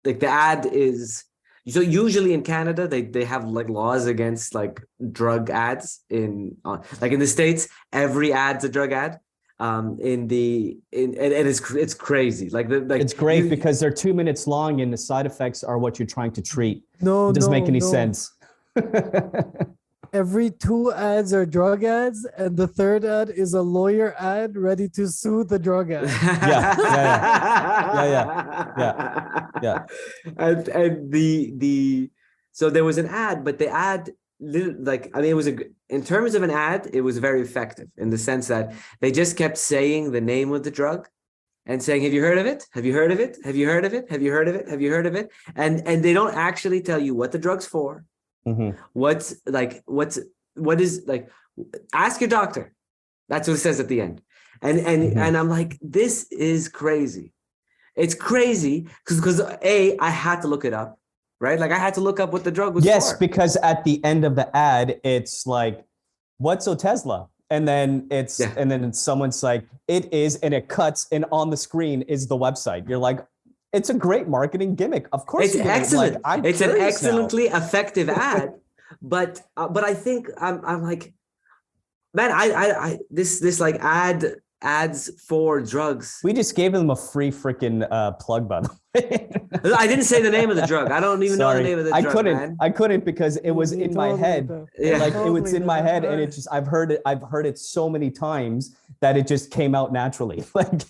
like the ad is, so usually in Canada they have like laws against like drug ads in the States every ad's a drug ad. It's crazy. It's great because they're 2 minutes long and the side effects are what you're trying to treat. It doesn't make any sense. Every 2 ads are drug ads, and the third ad is a lawyer ad ready to sue the drug ad. Yeah. And so there was an ad, but the ad, it was in terms of an ad, it was very effective in the sense that they just kept saying the name of the drug and saying, have you heard of it? Have you heard of it? Have you heard of it? Have you heard of it? Have you heard of it? And they don't actually tell you what the drug's for. What is like, ask your doctor. That's what it says at the end. And I'm like, this is crazy. It's crazy because I had to look it up. Right? Like I had to look up what the drug was for. Yes, because at the end of the ad, it's like, what's Otezla? And then and then someone's like, it is, and it cuts, and on the screen is the website. You're like, it's a great marketing gimmick. Of course, it's excellent. It's an excellently effective ad, but I think I'm like, man, this like ads for drugs. We just gave them a free freaking plug, by the way. I didn't say the name of the drug. I don't even know the name of the drug, man. I couldn't because it was in my head. Yeah. Like it was in my head, and it just I've heard it so many times that it just came out naturally. Like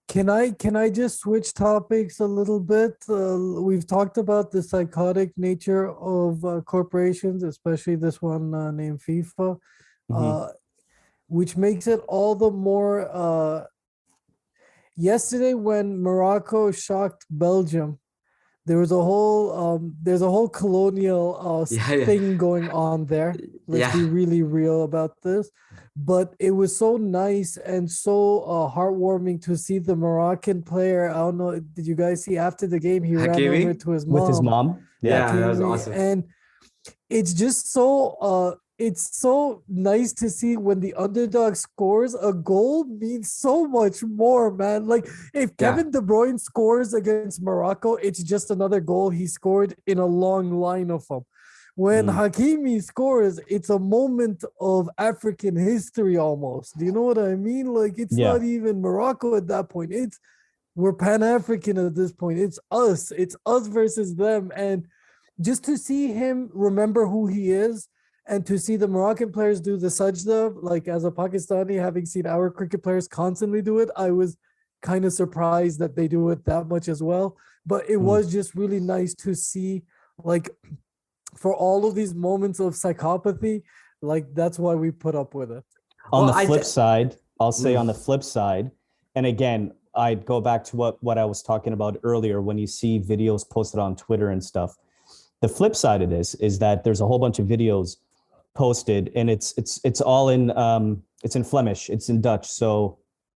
Can I just switch topics a little bit? We've talked about the psychotic nature of corporations, especially this one named FIFA, which makes it all the more. Yesterday, when Morocco shocked Belgium, there's a whole colonial thing going on there. Let's be really real about this. But it was so nice and so heartwarming to see the Moroccan player. I don't know, did you guys see after the game he ran over to his mom? With his mom? Yeah, that was awesome. And it's just so it's so nice to see when the underdog scores a goal means so much more, man. Like if Kevin De Bruyne scores against Morocco, it's just another goal he scored in a long line of them. When Hakimi scores, it's a moment of African history almost. Do you know what I mean? Like it's not even Morocco at that point. We're Pan-African at this point. It's us versus them. And just to see him remember who he is, and to see the Moroccan players do the sajda, like as a Pakistani, having seen our cricket players constantly do it, I was kind of surprised that they do it that much as well. But it was just really nice to see, like, for all of these moments of psychopathy, like that's why we put up with it. On the flip side, I'll say on the flip side, and again, I'd go back to what I was talking about earlier when you see videos posted on Twitter and stuff. The flip side of this is that there's a whole bunch of videos posted, and it's all in it's in Flemish, it's in Dutch, so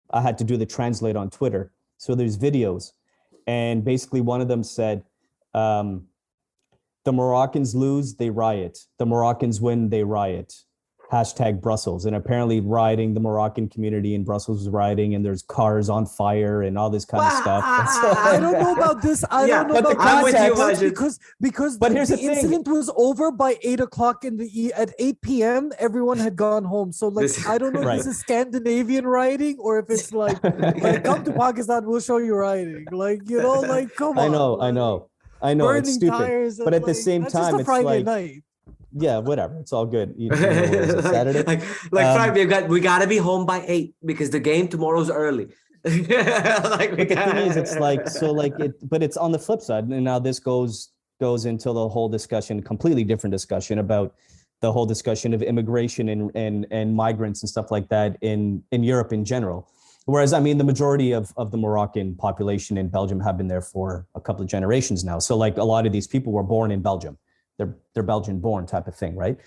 I had to do the translate on Twitter. So there's videos, and basically one of them said, the Moroccans lose, they riot. The Moroccans win, they riot. Hashtag Brussels. And apparently rioting, the Moroccan community in Brussels was rioting, and there's cars on fire and all this kind of stuff. I don't know about this. I don't know about context because but here's the the incident was over by 8 o'clock at 8 p.m. Everyone had gone home. So like I don't know if this is Scandinavian rioting or if it's like come to Pakistan, we'll show you rioting. Like, you know, like come on. I know. It's stupid. Tires but at the same time, it's Friday like night. Yeah, whatever. It's all good. You know, Saturday. Friday, we gotta be home by 8 because the game tomorrow's early. But the thing is, it's like but it's on the flip side. And now this goes into the whole discussion, completely different discussion about the whole discussion of immigration and migrants and stuff like that in Europe in general. Whereas, I mean, the majority of the Moroccan population in Belgium have been there for a couple of generations now. So like a lot of these people were born in Belgium. They're Belgian born type of thing, right?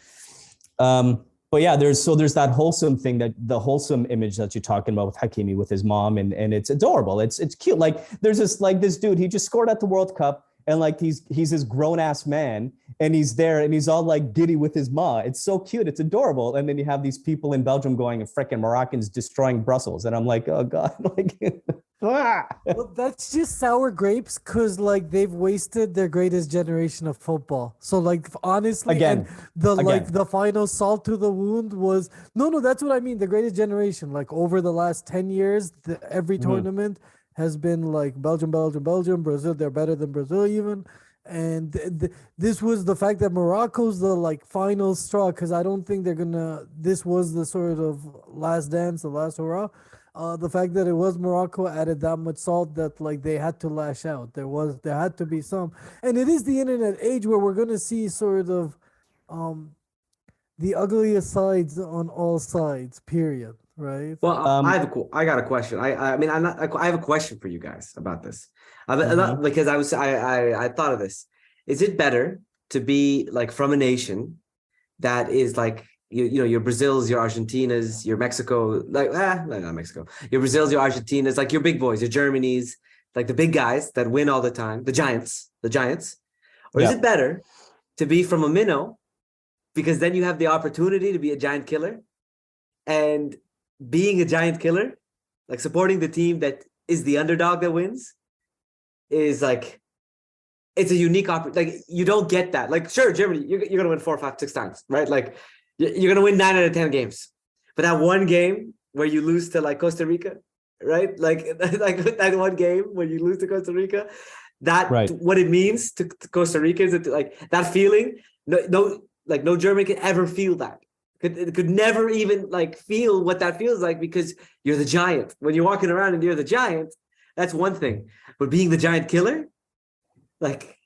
But yeah, there's that wholesome thing, that the wholesome image that you're talking about with Hakimi with his mom, and it's adorable. It's cute. Like there's this dude, he just scored at the World Cup, and like he's this grown ass man, and he's there and he's all like giddy with his ma. It's so cute. It's adorable. And then you have these people in Belgium going and freaking Moroccans destroying Brussels. And I'm like, oh God, like, well, that's just sour grapes because like they've wasted their greatest generation of football. So like honestly, the final salt to the wound was no, that's what I mean. The greatest generation, like over the last 10 years, every tournament has been like Belgium, Brazil. They're better than Brazil even. And this was the fact that Morocco's the like final straw, because I don't think this was the sort of last dance, the last hurrah. The fact that it was Morocco added that much salt that like they had to lash out. There had to be some, and it is the internet age where we're gonna see sort of the ugliest sides on all sides. Period. Right. Well, I got a question. I have a question for you guys about this. Because I thought of this. Is it better to be like from a nation that is like you know your Brazils, your Argentinas, your Mexico, like not Mexico, your Brazils, your Argentinas, like your big boys, your Germanys, like the big guys that win all the time, the giants, or is it better to be from a minnow, because then you have the opportunity to be a giant killer, and being a giant killer, like supporting the team that is the underdog that wins, is like, it's a unique opportunity. Like you don't get that. Like sure, Germany, you're gonna win 4, 5, 6 times, right? Like you're gonna win 9 out of 10 games. But that one game where you lose to like Costa Rica, right? Like that one game where you lose to Costa Rica, that Right. what it means to Costa Ricans, like that feeling. No German can ever feel that. Could never even like feel what that feels like, because you're the giant. When you're walking around and you're the giant, that's one thing. But being the giant killer, like,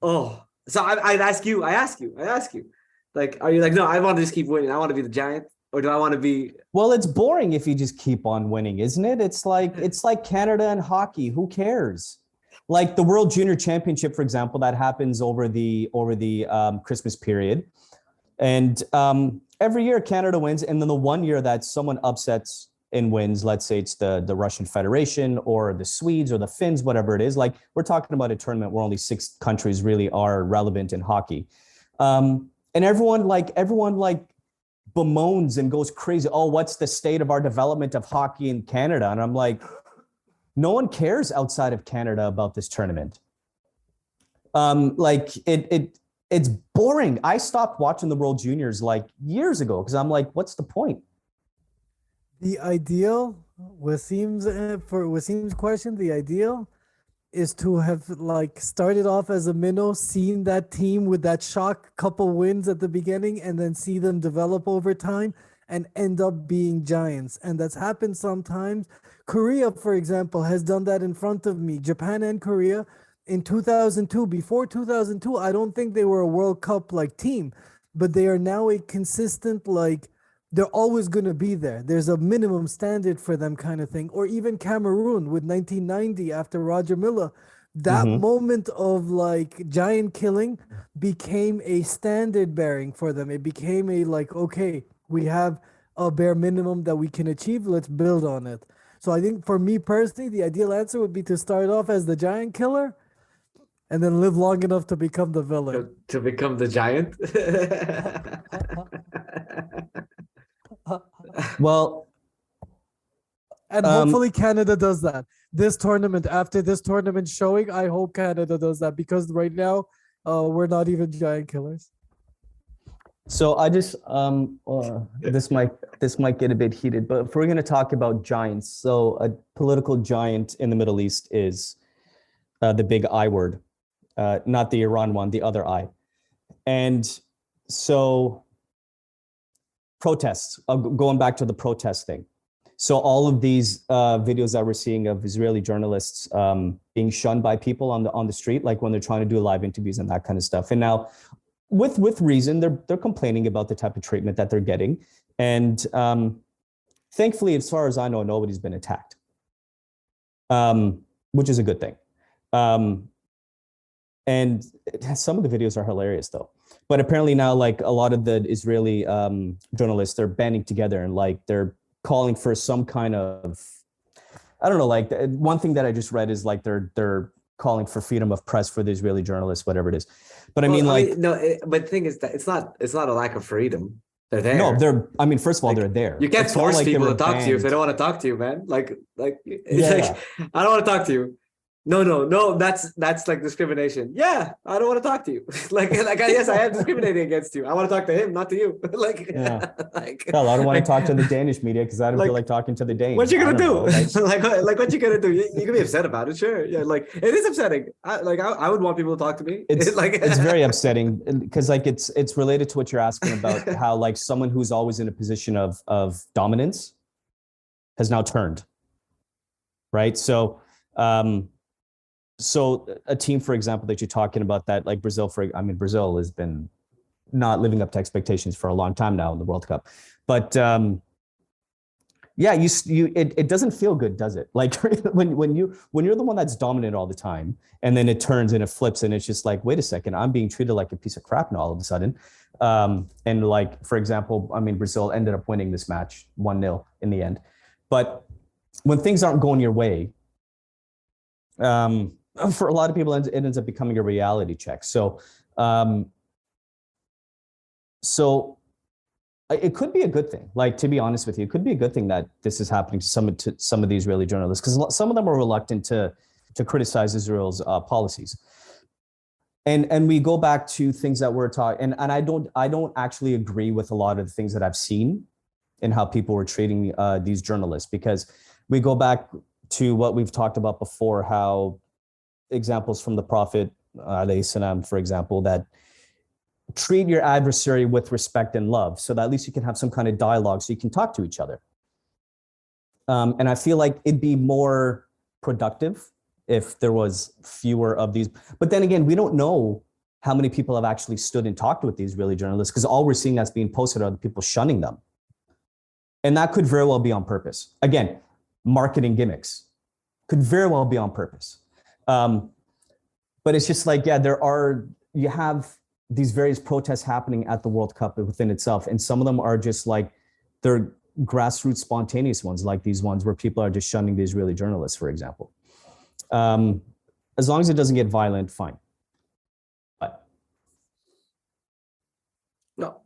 oh. So I ask you, like, are you like, no, I want to just keep winning. I want to be the giant, or do I want to be? Well, it's boring if you just keep on winning, isn't it? It's like Canada and hockey. Who cares? Like the World Junior Championship, for example, that happens over the Christmas period, and every year Canada wins, and then the one year that someone upsets and wins, let's say it's the Russian Federation or the Swedes or the Finns, whatever it is. Like we're talking about a tournament where only 6 countries really are relevant in hockey, and everyone bemoans and goes crazy. Oh, what's the state of our development of hockey in Canada? And I'm like, no one cares outside of Canada about this tournament. It's boring. I stopped watching the World Juniors like years ago because I'm like, what's the point? The ideal, for Waseem's question, the ideal is to have like started off as a minnow, seen that team with that shock couple wins at the beginning, and then see them develop over time and end up being giants. And that's happened sometimes. Korea, for example, has done that in front of me. Japan and Korea in 2002. Before 2002, I don't think they were a World Cup like team, but they are now a consistent, like, they're always going to be there. There's a minimum standard for them kind of thing. Or even Cameroon with 1990 after Roger Milla. That moment of like giant killing became a standard bearing for them. It became a like, okay, we have a bare minimum that we can achieve. Let's build on it. So I think for me personally, the ideal answer would be to start off as the giant killer and then live long enough to become the villain. To become the giant? Well, and hopefully Canada does that. This tournament, after this tournament showing, I hope Canada does that, because right now we're not even giant killers. So I just this might get a bit heated, but if we're going to talk about giants, so a political giant in the Middle East is the big I word, not the Iran one, the other I. And so protests, going back to the protest thing. So all of these videos that we're seeing of Israeli journalists being shunned by people on the street, like when they're trying to do live interviews and that kind of stuff. And now, with reason, they're complaining about the type of treatment that they're getting. And thankfully, as far as I know, nobody's been attacked, which is a good thing. And some of the videos are hilarious, though. But apparently now, like a lot of the Israeli journalists, they're banding together and like they're calling for some kind of, I don't know, like one thing that I just read is like they're calling for freedom of press for the Israeli journalists, whatever it is. But but the thing is that it's not a lack of freedom. They're there. No, first of all, they're there. You can't force like people to talk to you if they don't want to talk to you, man. Like I don't want to talk to you. No, that's like discrimination. Yeah, I don't want to talk to you. Yes, I am discriminating against you. I want to talk to him, not to you. Hell, I don't want to talk to the Danish media because I don't feel like talking to the Danes. What you gonna do? What you gonna do? You can be upset about it, sure. Yeah, like it is upsetting. I would want people to talk to me. It's very upsetting because like it's related to what you're asking about, how like someone who's always in a position of dominance has now turned, right? So a team, for example, that you're talking about, that like Brazil has been not living up to expectations for a long time now in the World Cup. But it doesn't feel good, does it? Like when you're the one that's dominant all the time, and then it turns and it flips, and it's just like, wait a second, I'm being treated like a piece of crap now all of a sudden. And like, for example, Brazil ended up winning this match 1-0 in the end. But when things aren't going your way, for a lot of people, it ends up becoming a reality check. So it could be a good thing. Like, to be honest with you, it could be a good thing that this is happening to some of the Israeli journalists, because some of them are reluctant to criticize Israel's policies. And we go back to things that we're talking, and I don't actually agree with a lot of the things that I've seen in how people were treating these journalists, because we go back to what we've talked about before, how examples from the Prophet, alayhi salam, for example, that treat your adversary with respect and love, so that at least you can have some kind of dialogue, so you can talk to each other. And I feel like it'd be more productive if there was fewer of these. But then again, we don't know how many people have actually stood and talked with these really journalists, because all we're seeing that's being posted are the people shunning them. And that could very well be on purpose. Again, marketing gimmicks could very well be on purpose. But it's just like, yeah, you have these various protests happening at the World Cup within itself. And some of them are just like, they're grassroots spontaneous ones, like these ones where people are just shunning the Israeli journalists, for example. As long as it doesn't get violent, fine. But No.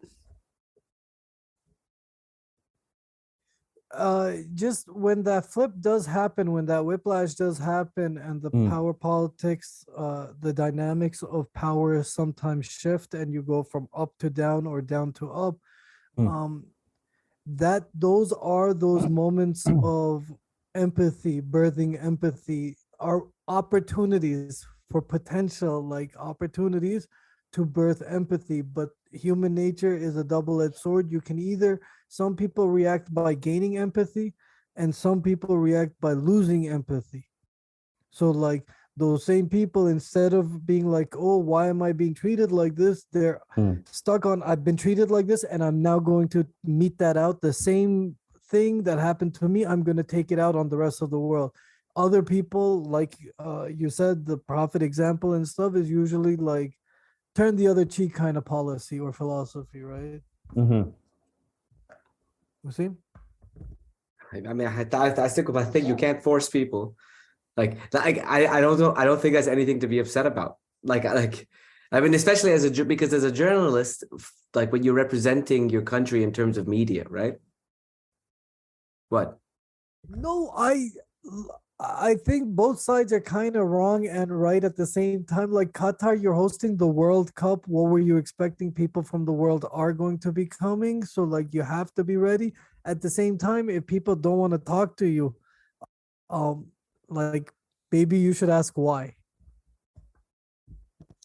Just when that flip does happen, when that whiplash does happen, and the power politics, the dynamics of power sometimes shift, and you go from up to down or down to up. Those are those moments of empathy, birthing empathy, are opportunities for potential, like opportunities to birth empathy. But human nature is a double-edged sword. You can either, some people react by gaining empathy, and some people react by losing empathy. So like those same people, instead of being like, oh, why am I being treated like this? They're stuck on, I've been treated like this, and I'm now going to mete that out. The same thing that happened to me, I'm going to take it out on the rest of the world. Other people, like you said, the Prophet example and stuff is usually like turn the other cheek kind of policy or philosophy, right? Waseem? I mean, I stick with my thing. You can't force people. I don't know. I don't think that's anything to be upset about. I mean, especially because as a journalist, like when you're representing your country in terms of media, right? What? No, I think both sides are kind of wrong and right at the same time. Like Qatar, you're hosting the World Cup. What were you expecting? People from the world are going to be coming. So like you have to be ready. At the same time, if people don't want to talk to you, like maybe you should ask why.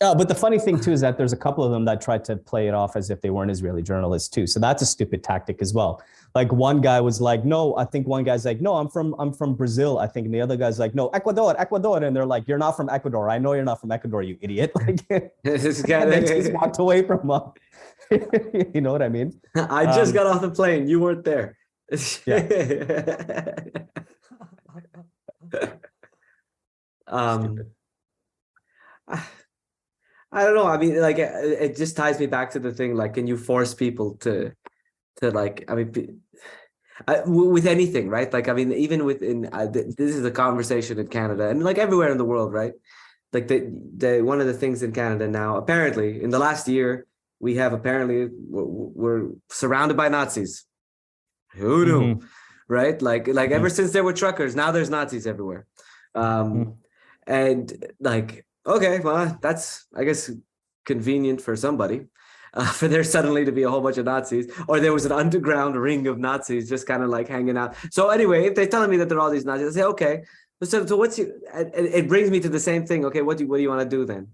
but the funny thing too is that there's a couple of them that tried to play it off as if they weren't Israeli journalists too. So that's a stupid tactic as well. Like one guy was like, no, I think one guy's like, no, I'm from Brazil, I think. And the other guy's like, no, Ecuador. And they're like, you're not from Ecuador. I know you're not from Ecuador, you idiot. Like, This guy, and they just walked away from him. You know what I mean? I just got off the plane. You weren't there. Yeah. I don't know. I mean, like it just ties me back to the thing. Like, can you force people to like? I mean, with anything, right? Like, I mean, even within this is a conversation in Canada and like everywhere in the world, right? Like the one of the things in Canada now, apparently, in the last year, we're surrounded by Nazis. Who knew, right? Like ever since there were truckers, now there's Nazis everywhere, and like. Okay, well, that's, I guess, convenient for somebody, for there suddenly to be a whole bunch of Nazis, or there was an underground ring of Nazis just kind of like hanging out. So anyway, if they're telling me that there are all these Nazis, I say, okay, so what's it brings me to the same thing. Okay, what do you want to do then?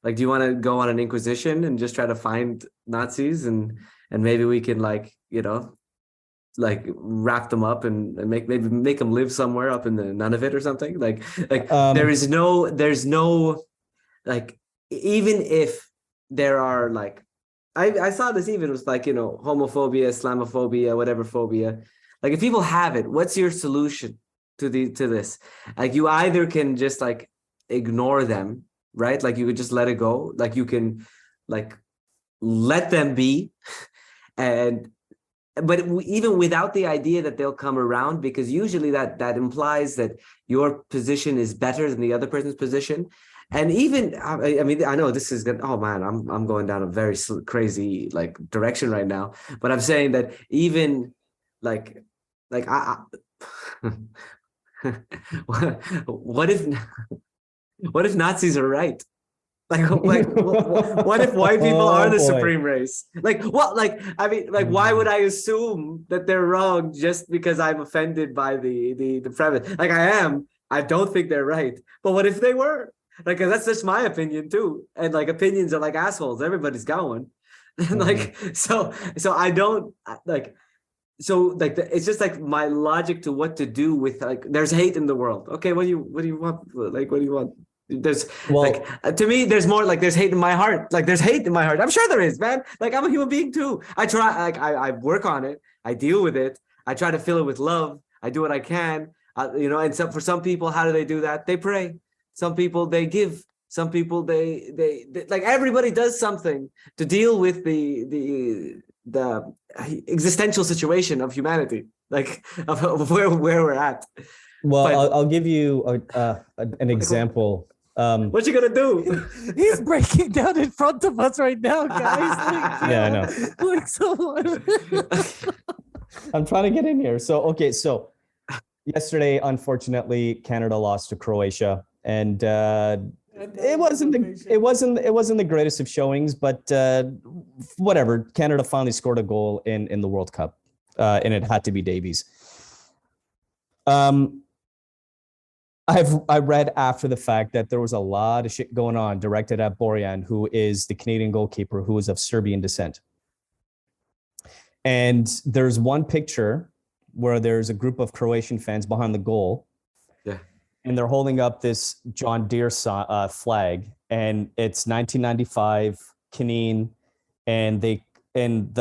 Like, do you want to go on an inquisition and just try to find Nazis and maybe we can like, you know, like wrap them up and make them live somewhere up in the Nunavut or something? Like there's no like, even if there are like I saw this even with like, you know, homophobia, Islamophobia, whatever phobia, like if people have it, what's your solution to this? Like you either can just like ignore them, right? Like you could just let it go, like you can like let them be, but even without the idea that they'll come around, because usually that implies that your position is better than the other person's position. And even, I mean, I know this is good. Oh man, I'm going down a very crazy like direction right now, but I'm saying that even like I what if Nazis are right? What if white people are the boy. supreme race? I mean, why would I assume that they're wrong just because I'm offended by the premise? Like, I am. I don't think they're right. But what if they were? Like, 'cause that's just my opinion too. And like, opinions are like assholes. Everybody's got one. And like, so I don't like. So like, it's just like my logic to what to do with, like, there's hate in the world. Okay, what do you want? Like, what do you want? There's Well, to me, there's more, like, there's hate in my heart. Like, there's hate in my heart. I'm sure there is, man. Like, I'm a human being too. I try, like, I work on it. I deal with it. I try to fill it with love. I do what I can. And so for some people, how do they do that? They pray. Some people they give. Some people they like, everybody does something to deal with the existential situation of humanity, like of where we're at. well, But I'll give you an example. what you gonna do? He's breaking down in front of us right now, guys. Like, Yeah, I know. Like, so I'm trying to get in here. So yesterday, unfortunately, Canada lost to Croatia, and it wasn't the greatest of showings, but whatever. Canada finally scored a goal in the World Cup, and it had to be Davies. I read after the fact that there was a lot of shit going on directed at Borjan, who is the Canadian goalkeeper who is of Serbian descent. And there's one picture where there's a group of Croatian fans behind the goal. Yeah. And they're holding up this John Deere flag, and it's 1995 Caneen, and the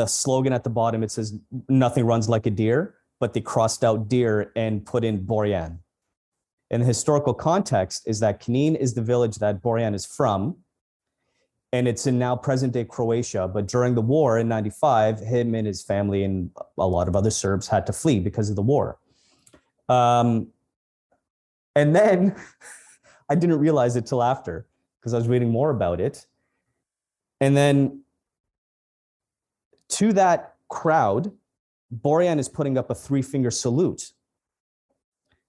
slogan at the bottom, it says "Nothing runs like a deer," but they crossed out deer and put in Borjan. And the historical context is that Caneen is the village that Borjan is from, and it's in now present-day Croatia. But during the war in 95, him and his family and a lot of other Serbs had to flee because of the war. And then I didn't realize it till after, because I was reading more about it. And then to that crowd, Borjan is putting up a 3-finger salute.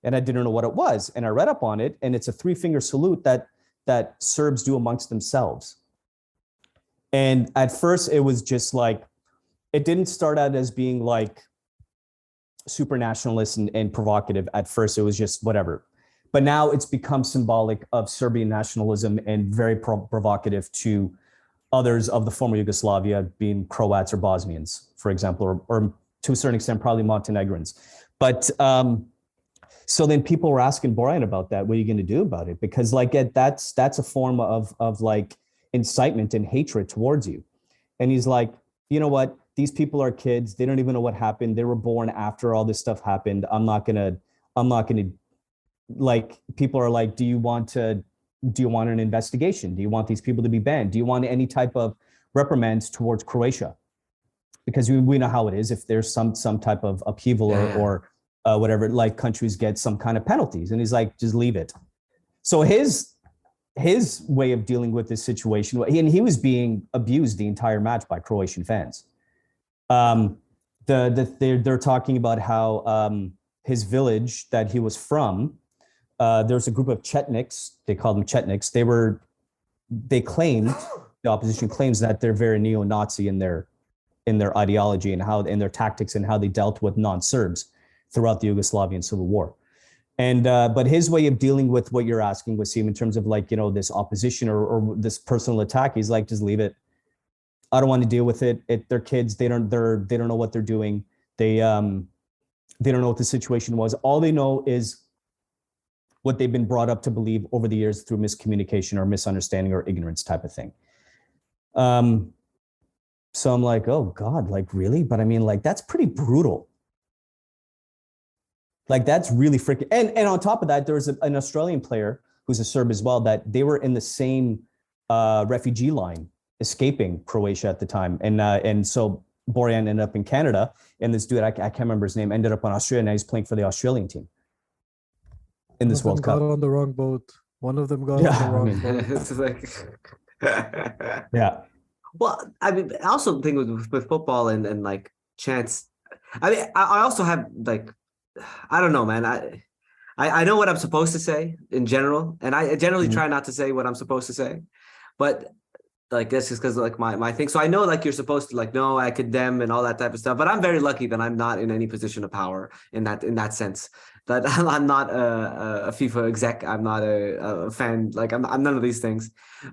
And I didn't know what it was. And I read up on it, and it's a 3-finger salute that Serbs do amongst themselves. And at first it was just like, it didn't start out as being like super nationalist and provocative. At first it was just whatever. But now it's become symbolic of Serbian nationalism and very provocative to others of the former Yugoslavia, being Croats or Bosnians, for example, or to a certain extent, probably Montenegrins. But so then people were asking Borjan about that. What are you going to do about it? Because like that's a form of like incitement and hatred towards you. And he's like, you know what? These people are kids. They don't even know what happened. They were born after all this stuff happened. I'm not gonna like, people are like, do you want an investigation? Do you want these people to be banned? Do you want any type of reprimands towards Croatia? Because we know how it is. If there's some type of upheaval or whatever, like, countries get some kind of penalties. And he's like, just leave it. So his way of dealing with this situation, and he was being abused the entire match by Croatian fans. They're talking about how his village that he was from, there's a group of Chetniks. They call them Chetniks. They claimed, the opposition claims, that they're very neo-Nazi in their ideology and their tactics and how they dealt with non-Serbs throughout the Yugoslavian Civil War. And but his way of dealing with what you're asking, Waseem, in terms of like, this opposition or this personal attack, he's like, just leave it. I don't want to deal with it. They're kids. They don't know what they're doing. They don't know what the situation was. All they know is what they've been brought up to believe over the years through miscommunication or misunderstanding or ignorance type of thing. So I'm like, oh God, like, really? But I mean, like, that's pretty brutal. Like, that's really freaking, and on top of that, there was an Australian player who's a Serb as well, that they were in the same refugee line escaping Croatia at the time. And so Borjan ended up in Canada, and this dude, I can't remember his name, ended up on Australia, and now he's playing for the Australian team in this World Cup. Got on the wrong boat. One of them got on the wrong boat. It's like, yeah. Well, I mean, I also think with football and like chance. I mean, I also have like, I don't know, man. I know what I'm supposed to say in general, and I generally try not to say what I'm supposed to say. but like that's just because like my thing. So I know like you're supposed to like no, I condemn and all that type of stuff. But I'm very lucky that I'm not in any position of power in that sense. That I'm not a FIFA exec. I'm not a fan. Like I'm none of these things.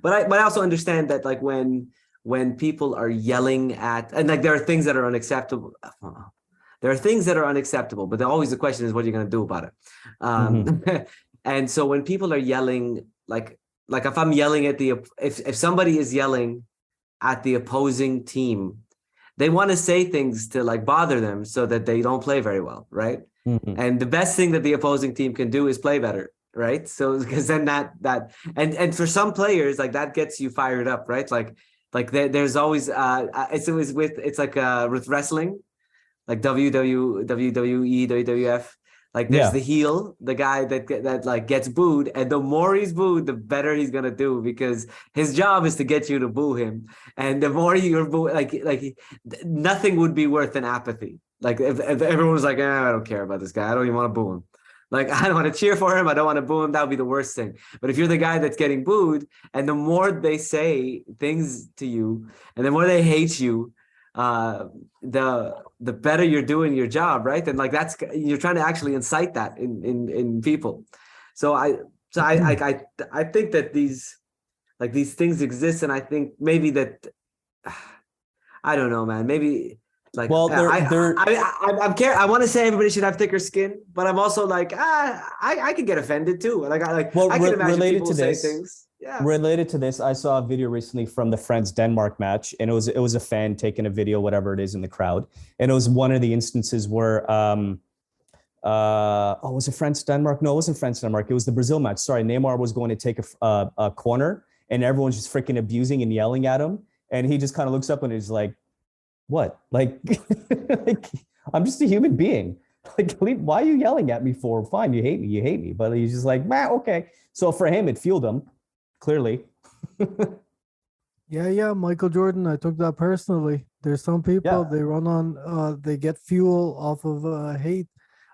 But I also understand that like when people are yelling at and like there are things that are unacceptable. There are things that are unacceptable, but always the question is what are you going to do about it? And so when people are yelling like if I'm yelling at if somebody is yelling at the opposing team, they want to say things to like bother them so that they don't play very well, right? And the best thing that the opposing team can do is play better, right? So because then that and for some players like that gets you fired up, right? Like there's always it's like with wrestling, like WWE, WWF. Like there's Yeah. the heel, the guy that like gets booed, and the more he's booed, the better he's gonna do because his job is to get you to boo him. And the more you're boo, nothing would be worth an apathy. Like if everyone was like, I don't care about this guy, I don't even want to boo him. Like I don't want to cheer for him, I don't want to boo him. That would be the worst thing. But if you're the guy that's getting booed, and the more they say things to you, and the more they hate you, the better you're doing your job, right? And like that's you're trying to actually incite that in people. So I think that these things exist, and I think maybe that I don't know, man. Maybe like Well, I want to say everybody should have thicker skin, but I'm also like I could get offended too. Like I can imagine people say things. Yeah. Related to this, I saw a video recently from the France Denmark match, and it was a fan taking a video, whatever it is, in the crowd, and it was one of the instances where was it France Denmark? No, it wasn't France Denmark. It was the Brazil match. Sorry, Neymar was going to take a corner, and everyone's just freaking abusing and yelling at him, and he just kind of looks up and he's like, "What? Like, like I'm just a human being. Like, why are you yelling at me for? Fine, you hate me, But he's just like, man, okay. So for him, it fueled him. Clearly. Yeah, Michael Jordan, I took that personally. There's some people they run on they get fuel off of hate.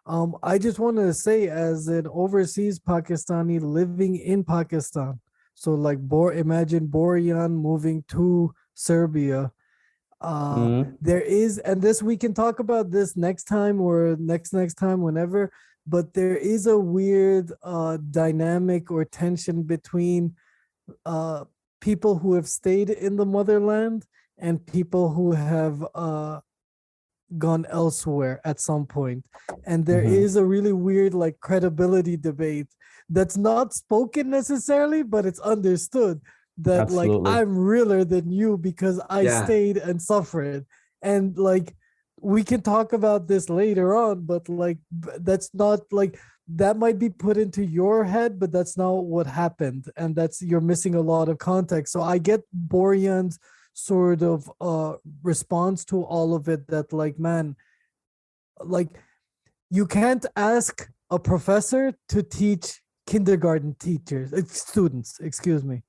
I just wanted to say as an overseas Pakistani living in Pakistan. So like imagine Borjan moving to Serbia. There is, and this we can talk about this next time or next time, whenever, but there is a weird dynamic or tension between people who have stayed in the motherland and people who have gone elsewhere at some point. And there is a really weird like credibility debate that's not spoken necessarily, but it's understood that Absolutely. like I'm realer than you because I stayed and suffered. And like we can talk about this later on, but like that's not like that might be put into your head, but that's not what happened. And that's you're missing a lot of context. So I get Borjan's sort of response to all of it that like, man, like you can't ask a professor to teach kindergarten students, excuse me.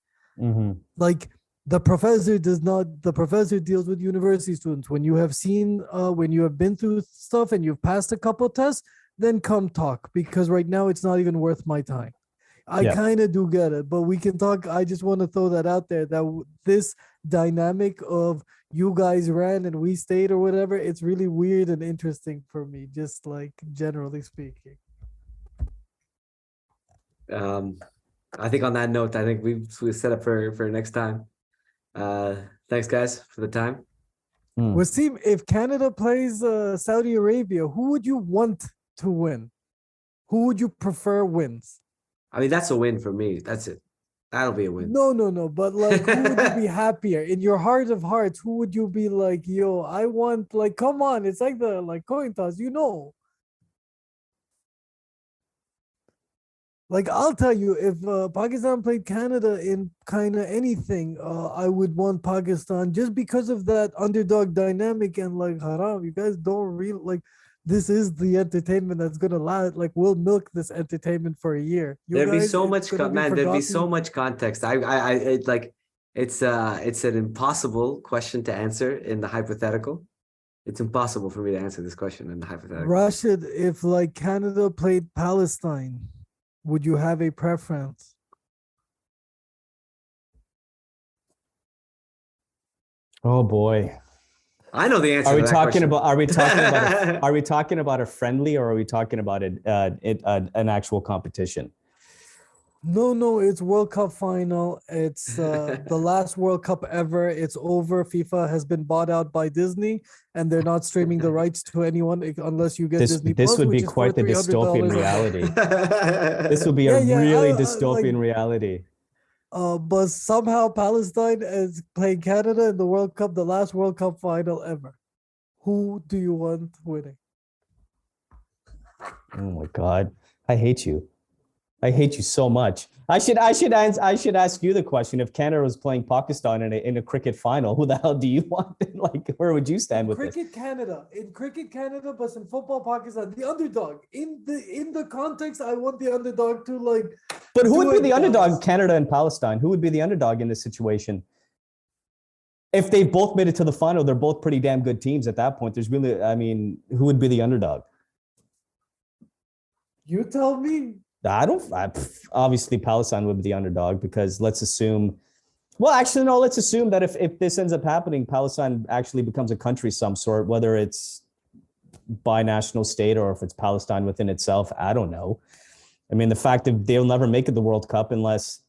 Like the professor deals with university students. When you have seen when you have been through stuff and you've passed a couple tests, then come talk, because right now it's not even worth my time. I kind of do get it, but we can talk. I just want to throw that out there that this dynamic of you guys ran and we stayed or whatever, it's really weird and interesting for me, just like generally speaking. I think on that note, I think we've set up for next time. Thanks guys for the time. Waseem, if Canada plays Saudi Arabia, who would you want to win? Who would you prefer wins? I mean, that's a win for me. That's it. That'll be a win. No. But like, who would you be happier in your heart of hearts? Who would you be like, yo, I want, like, come on. It's like the like coin toss, you know. Like, I'll tell you, if Pakistan played Canada in kind of anything, I would want Pakistan just because of that underdog dynamic. And like, haram, you guys don't really like, this is the entertainment that's gonna last. Like, we'll milk this entertainment for a year. There'd be so much, man. There'd be so much context. It's an impossible question to answer in the hypothetical. It's impossible for me to answer this question in the hypothetical. Rashed, if like Canada played Palestine, would you have a preference? Oh boy. I know the answer. Are we to that talking question. about? Are we talking about a friendly, or are we talking about an actual competition? No, it's World Cup final. It's the last World Cup ever. It's over. FIFA has been bought out by Disney, and they're not streaming the rights to anyone unless you get Disney This Plus, would be which is for quite the dystopian $300. reality. This would be a really dystopian reality. But somehow Palestine is playing Canada in the World Cup, the last World Cup final ever. Who do you want winning? Oh my God, I hate you. I hate you so much. I should ask you the question. If Canada was playing Pakistan in a cricket final, who the hell do you want? Like, where would you stand with cricket this? In cricket Canada, but in football Pakistan, the underdog. In the context, I want the underdog to like. But who would be the underdog? Canada and Palestine. Who would be the underdog in this situation? If they both made it to the final, they're both pretty damn good teams at that point. There's really, I mean, who would be the underdog? You tell me. Obviously Palestine would be the underdog, because let's assume that if this ends up happening, Palestine actually becomes a country of some sort, whether it's binational state or if it's Palestine within itself. I don't know. I mean, the fact that they'll never make it the World Cup unless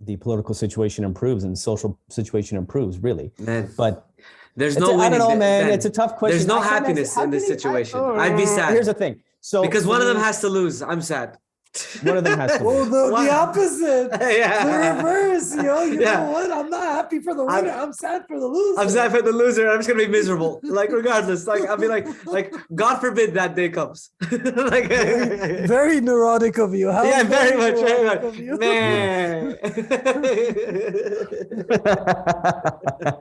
the political situation improves and the social situation improves, really. Man. But there's no winning. I don't know, man. It's a tough question. There's no happiness in this situation. I'd be sad. Here's the thing. So because one of them has to lose, I'm sad. One of them has to lose. The opposite. Yeah. The reverse, yo. You know what? I'm not happy for the winner. I'm sad for the loser. I'm sad for the loser. I'm just gonna be miserable. Like, regardless. Like, I'll be like, God forbid that day comes. Like, very neurotic of you. Yeah, very much. Man.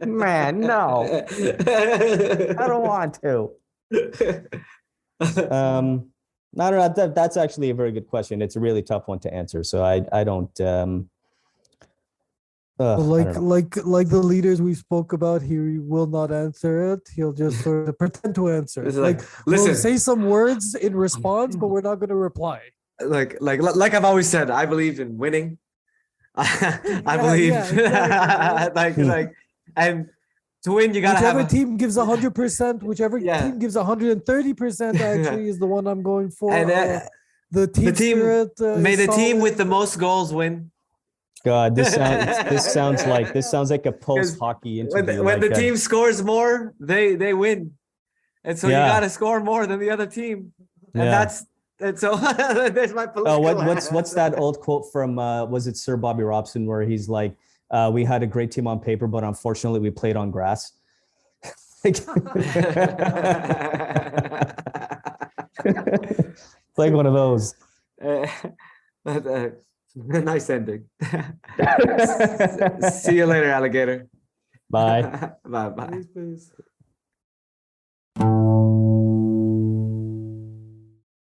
Man, no. I don't want to. I don't know. That's actually a very good question. It's a really tough one to answer. So I don't. Like the leaders we spoke about, he will not answer it. He'll just sort of pretend to answer. Like, listen, we'll say some words in response, but we're not going to reply. Like I've always said, I believe in winning. I believe, exactly. And to win, you gotta whichever team gives 100%, whichever team gives 130%, actually is the one I'm going for. And the team spirit, may the team with the most goals win. God, this sounds like a post hockey interview. When the team scores more, they win, and so you gotta score more than the other team, and so there's my political. What's that old quote from? Was it Sir Bobby Robson, where he's like, we had a great team on paper, but unfortunately we played on grass. It's like one of those. Nice ending. See you later, alligator. Bye. Bye. Peace.